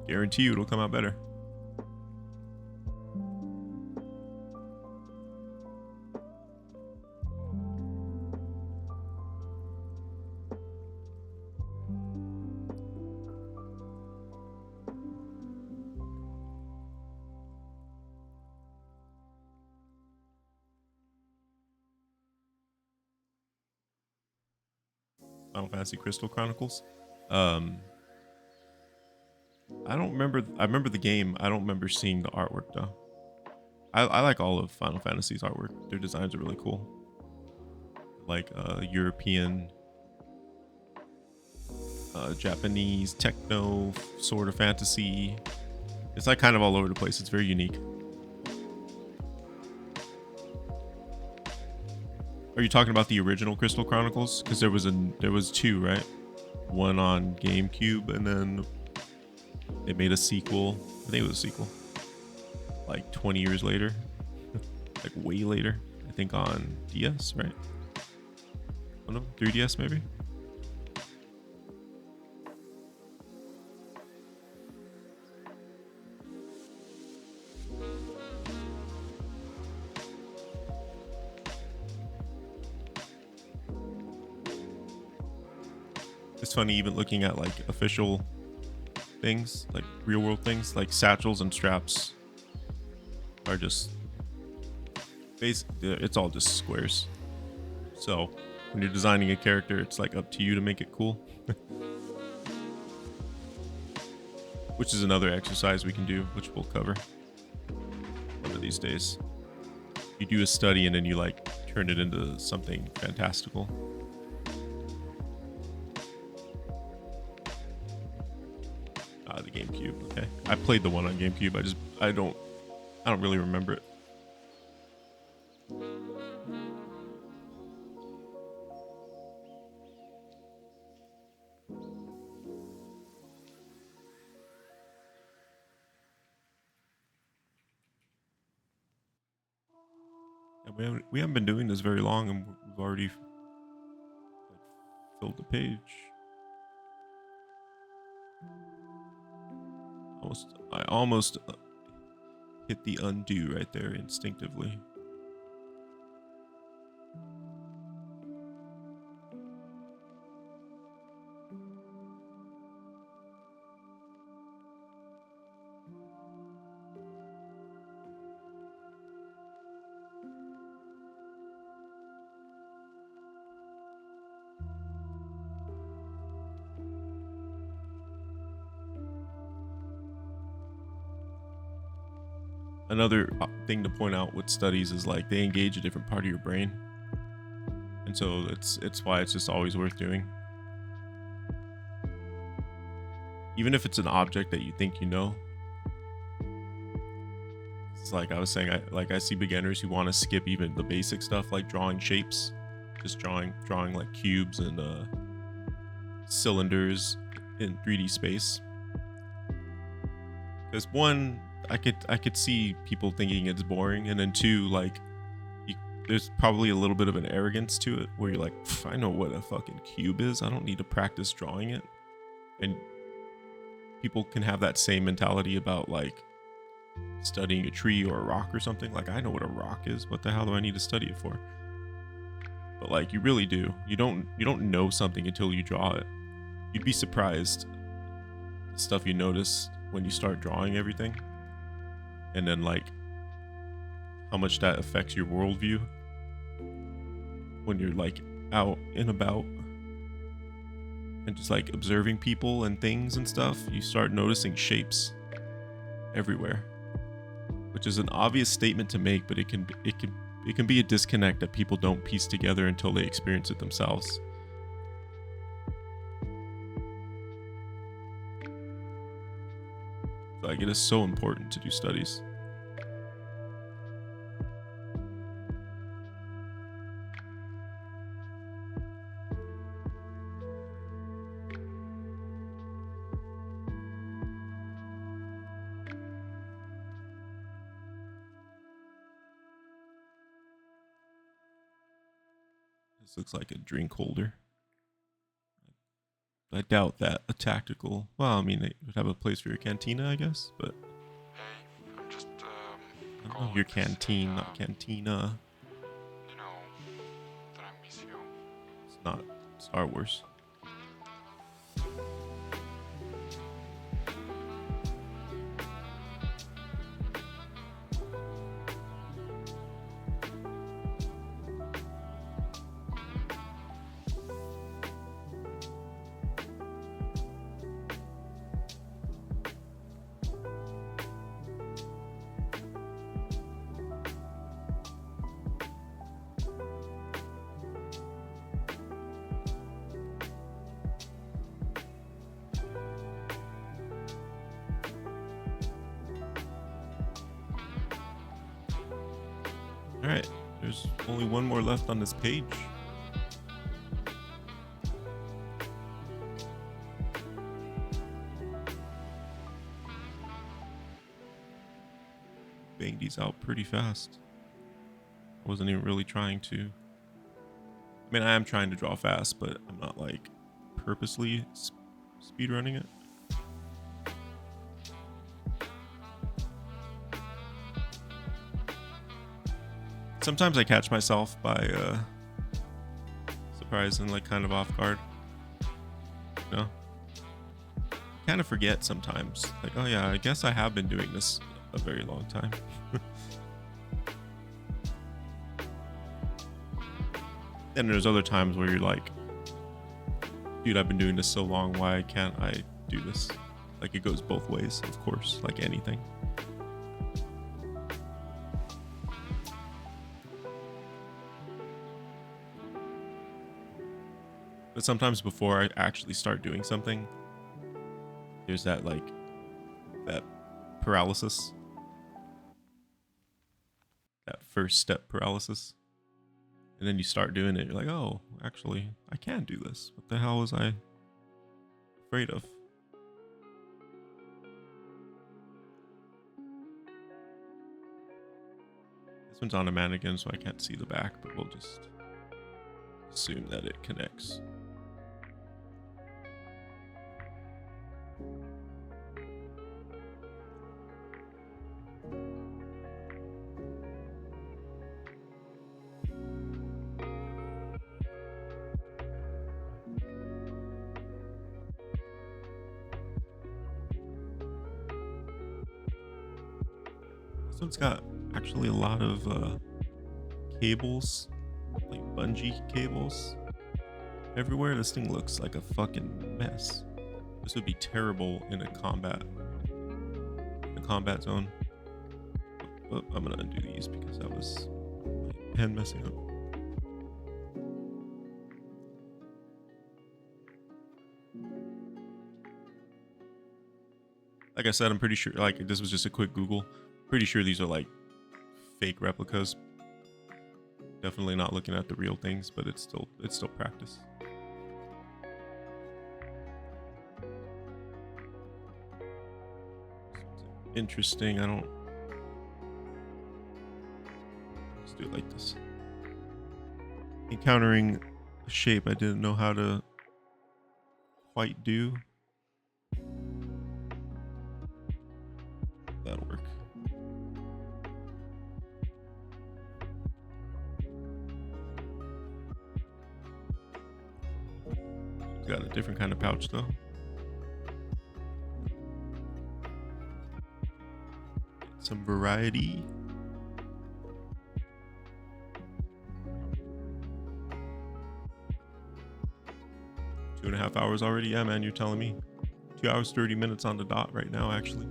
Guarantee you it'll come out better. Final Fantasy Crystal Chronicles. I don't remember. I remember the game. I don't remember seeing the artwork though. I like all of Final Fantasy's artwork. Their designs are really cool. Like European, Japanese, techno, sort of fantasy. It's like kind of all over the place. It's very unique. Are you talking about the original Crystal Chronicles? Because there was two, right? One on GameCube, and then they made a sequel. I think it was a sequel. Like 20 years later, like way later. I think on DS, right? Oh no, 3DS maybe. It's funny even looking at like official things, like real world things, like satchels and straps are just it's all just squares. So when you're designing a character, it's like up to you to make it cool. Which is another exercise we can do, which we'll cover one of these days. You do a study and then you like turn it into something fantastical. The GameCube. Okay, I played the one on GameCube. I don't really remember it. And we haven't been doing this very long, and we've already like, filled the page. I almost hit the undo right there instinctively. Another thing to point out with studies is like they engage a different part of your brain, and so it's why it's just always worth doing. Even if it's an object that you think you know. It's like I was saying, I see beginners who want to skip even the basic stuff like drawing shapes, just drawing like cubes and cylinders in 3D space. Because one, I could see people thinking it's boring, and then two, like there's probably a little bit of an arrogance to it where you're like, I know what a fucking cube is. I don't need to practice drawing it. And people can have that same mentality about like studying a tree or a rock or something. Like, I know what a rock is. What the hell do I need to study it for? But like, you really do. You don't know something until you draw it. You'd be surprised the stuff you notice when you start drawing everything, and then like how much that affects your worldview when you're like out and about and just like observing people and things and stuff. You start noticing shapes everywhere, which is an obvious statement to make, but it can be a disconnect that people don't piece together until they experience it themselves. Like, it is so important to do studies. This looks like a drink holder. I doubt that a tactical. Well, I mean, they would have a place for your cantina, I guess, but. Hey, I'm just I don't know, your canteen, not cantina. You know that I miss you. It's not Star Wars. All right, There's only one more left on this page. Banged these out pretty fast. I wasn't even really trying to. I mean, I am trying to draw fast, but I'm not like purposely speed running it. Sometimes I catch myself by surprise and like kind of off guard. You know? Kind of forget sometimes. Like, oh yeah, I guess I have been doing this a very long time. And there's other times where you're like, dude, I've been doing this so long, why can't I do this? Like, it goes both ways, of course, like anything. But sometimes before I actually start doing something, there's that like that paralysis, that first step paralysis. And then you start doing it, you're like, oh, actually, I can do this. What the hell was I afraid of? This one's on a mannequin, so I can't see the back, but we'll just assume that it connects. This one's got actually a lot of cables, like bungee cables everywhere. This thing looks like a fucking mess. This would be terrible in a combat zone. Oh, I'm gonna undo these because that was my pen messing up. Like I said, I'm pretty sure, like, this was just a quick Google. Pretty sure these are like fake replicas. Definitely not looking at the real things, but it's still practice. Interesting. Let's do it like this. Encountering a shape I didn't know how to quite do. That'll work. Got a different kind of pouch though. Some variety. Two and a half hours already? Yeah, man, you're telling me. 2 hours, 30 minutes on the dot right now, actually.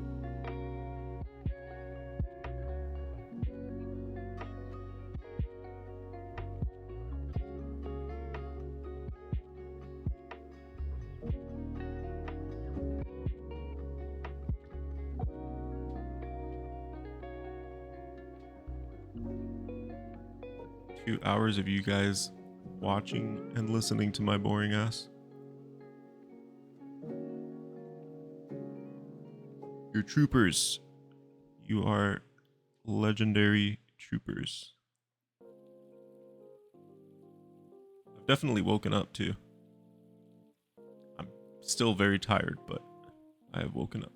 Hours of you guys watching and listening to my boring ass. You're troopers. You are legendary troopers. I've definitely woken up too. I'm still very tired, but I have woken up.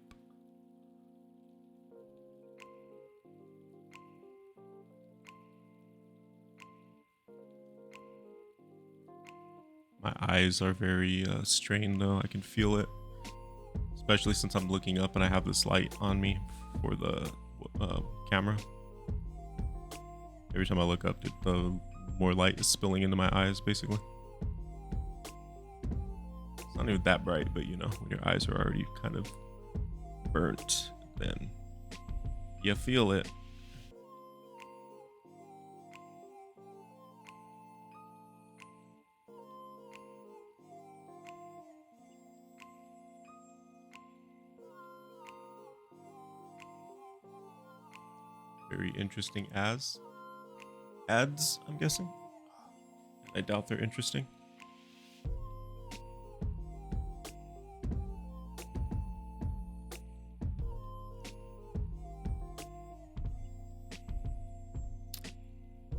My eyes are very strained though. I can feel it. Especially since I'm looking up and I have this light on me for the camera. Every time I look up, the more light is spilling into my eyes, basically. It's not even that bright, but you know, when your eyes are already kind of burnt, then you feel it. Very interesting as ads, I'm guessing. I doubt they're interesting.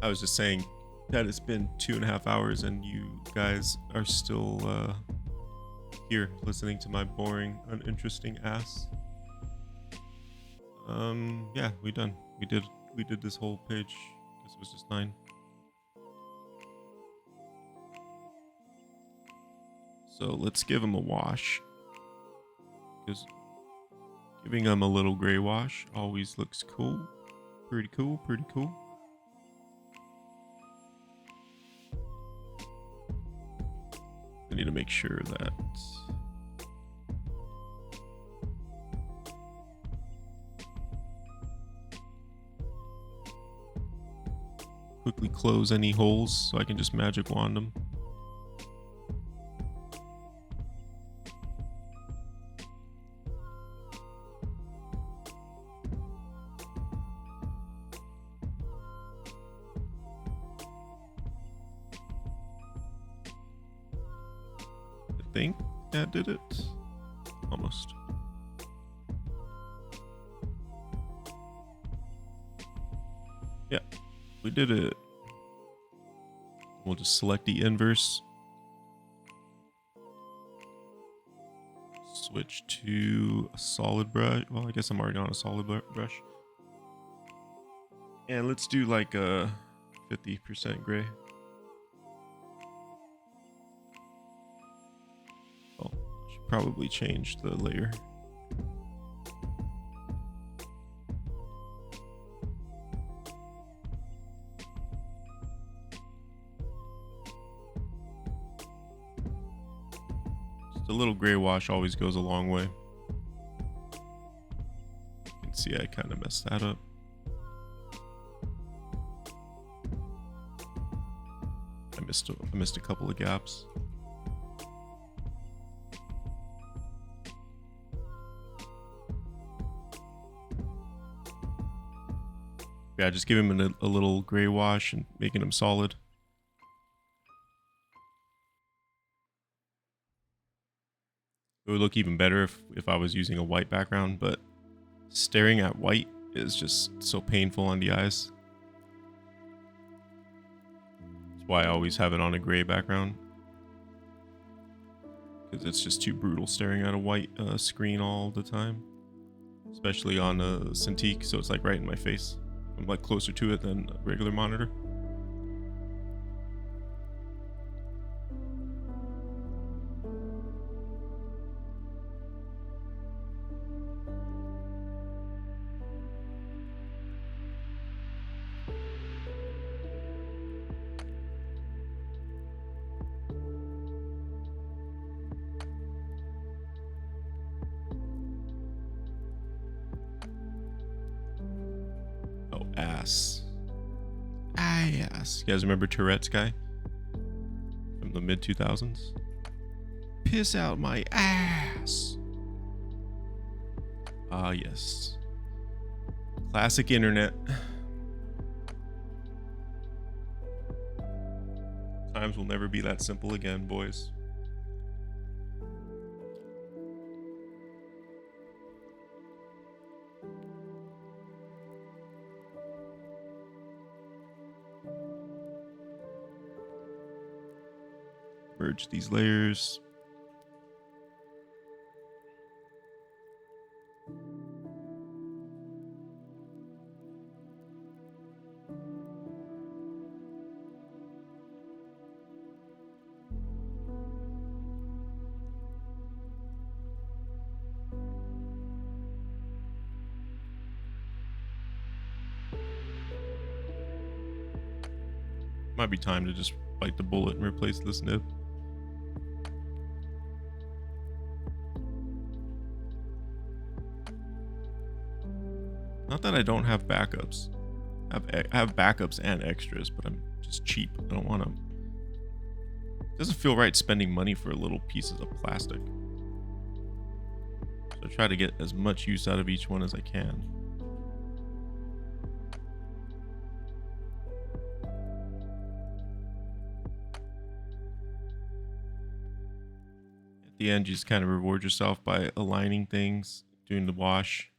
I was just saying that it's been 2.5 hours and you guys are still here listening to my boring, uninteresting ass. Yeah, we done. We did this whole page. Guess it was just 9. So let's give him a wash. Because giving him a little gray wash always looks cool. Pretty cool, pretty cool. I need to make sure that quickly close any holes so I can just magic wand them. I think that did it. Almost. Yeah, we did it. We'll just select the inverse. Switch to a solid brush. Well, I guess I'm already on a solid brush. And let's do like a 50% gray. Oh, should probably change the layer. Just a little gray wash always goes a long way. You can see I kind of messed that up. I missed a couple of gaps. Yeah, just give him a little gray wash and making him solid. It would look even better if I was using a white background, but staring at white is just so painful on the eyes. That's why I always have it on a gray background. Because it's just too brutal staring at a white screen all the time. Especially on a Cintiq, so it's like right in my face. I'm like closer to it than a regular monitor. Ass. You guys remember Tourette's guy? From the mid-2000s? Piss out my ass. Ah, yes. Classic internet. Times will never be that simple again, boys. Merge these layers. Might be time to just bite the bullet and replace this nib. Not that I don't have backups. I have backups and extras, but I'm just cheap. I don't want to. It doesn't feel right spending money for little pieces of plastic. So I try to get as much use out of each one as I can. the end, you just kind of reward yourself by aligning things, doing the wash.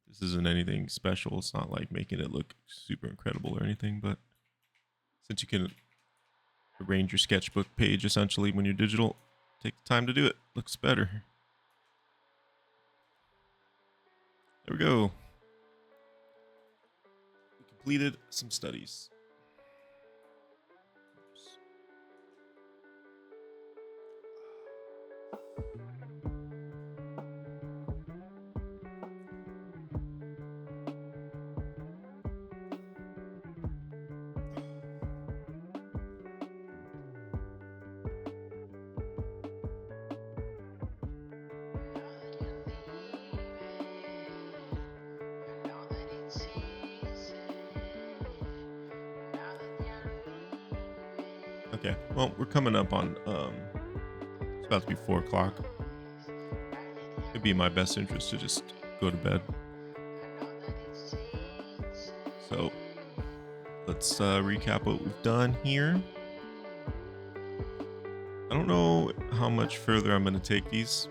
This isn't anything special. It's not like making it look super incredible or anything, but since you can arrange your sketchbook page essentially when you're digital, take the time to do it. Looks better. There we go. We completed some studies. Okay, well, we're coming up on, it's about to be 4 o'clock. It'd be in my best interest to just go to bed. So, let's recap what we've done here. I don't know how much further I'm going to take these.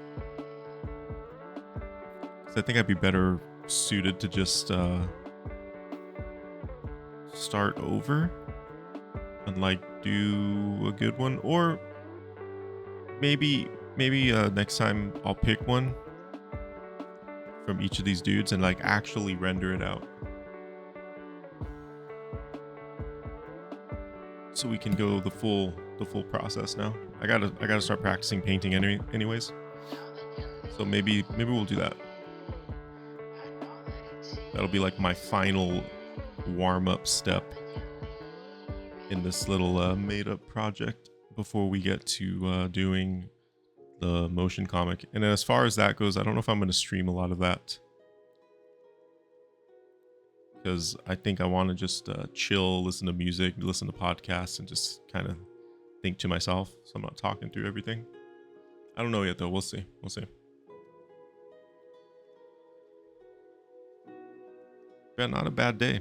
'Cause I think I'd be better suited to just start over and like do a good one, or maybe next time I'll pick one from each of these dudes and like actually render it out, so we can go the full process now. I gotta start practicing painting anyways. So maybe we'll do that. That'll be like my final warm-up step in this little made-up project before we get to doing the motion comic. And as far as that goes, I don't know if I'm going to stream a lot of that, because I think I want to just chill, listen to music, listen to podcasts, and just kind of think to myself, so I'm not talking through everything. I don't know yet though. We'll see. Yeah, not a bad day.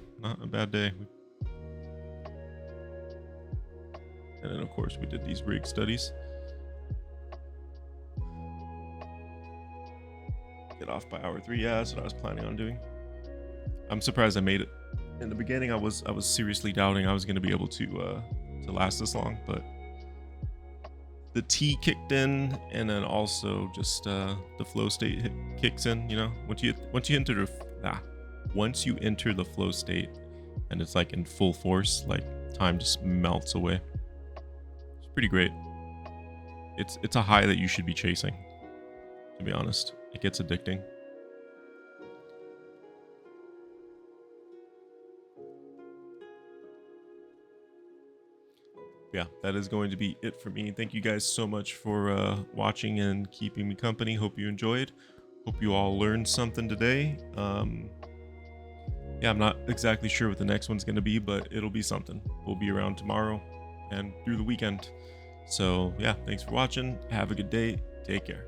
And then, of course, we did these rig studies. Get off by hour 3. Yeah, that's what I was planning on doing. I'm surprised I made it. In the beginning, I was seriously doubting I was going to be able to last this long, but the T kicked in, and then also just the flow state kicks in. You know, once you enter the flow state, and it's like in full force, like time just melts away. Pretty great. It's a high that you should be chasing, to be honest. It gets addicting. Yeah, that is going to be it for me. Thank you guys so much for watching and keeping me company. Hope you enjoyed. Hope you all learned something today. Yeah, I'm not exactly sure what the next one's going to be, but it'll be something. We'll be around tomorrow and through the weekend. So yeah, thanks for watching. Have a good day. Take care.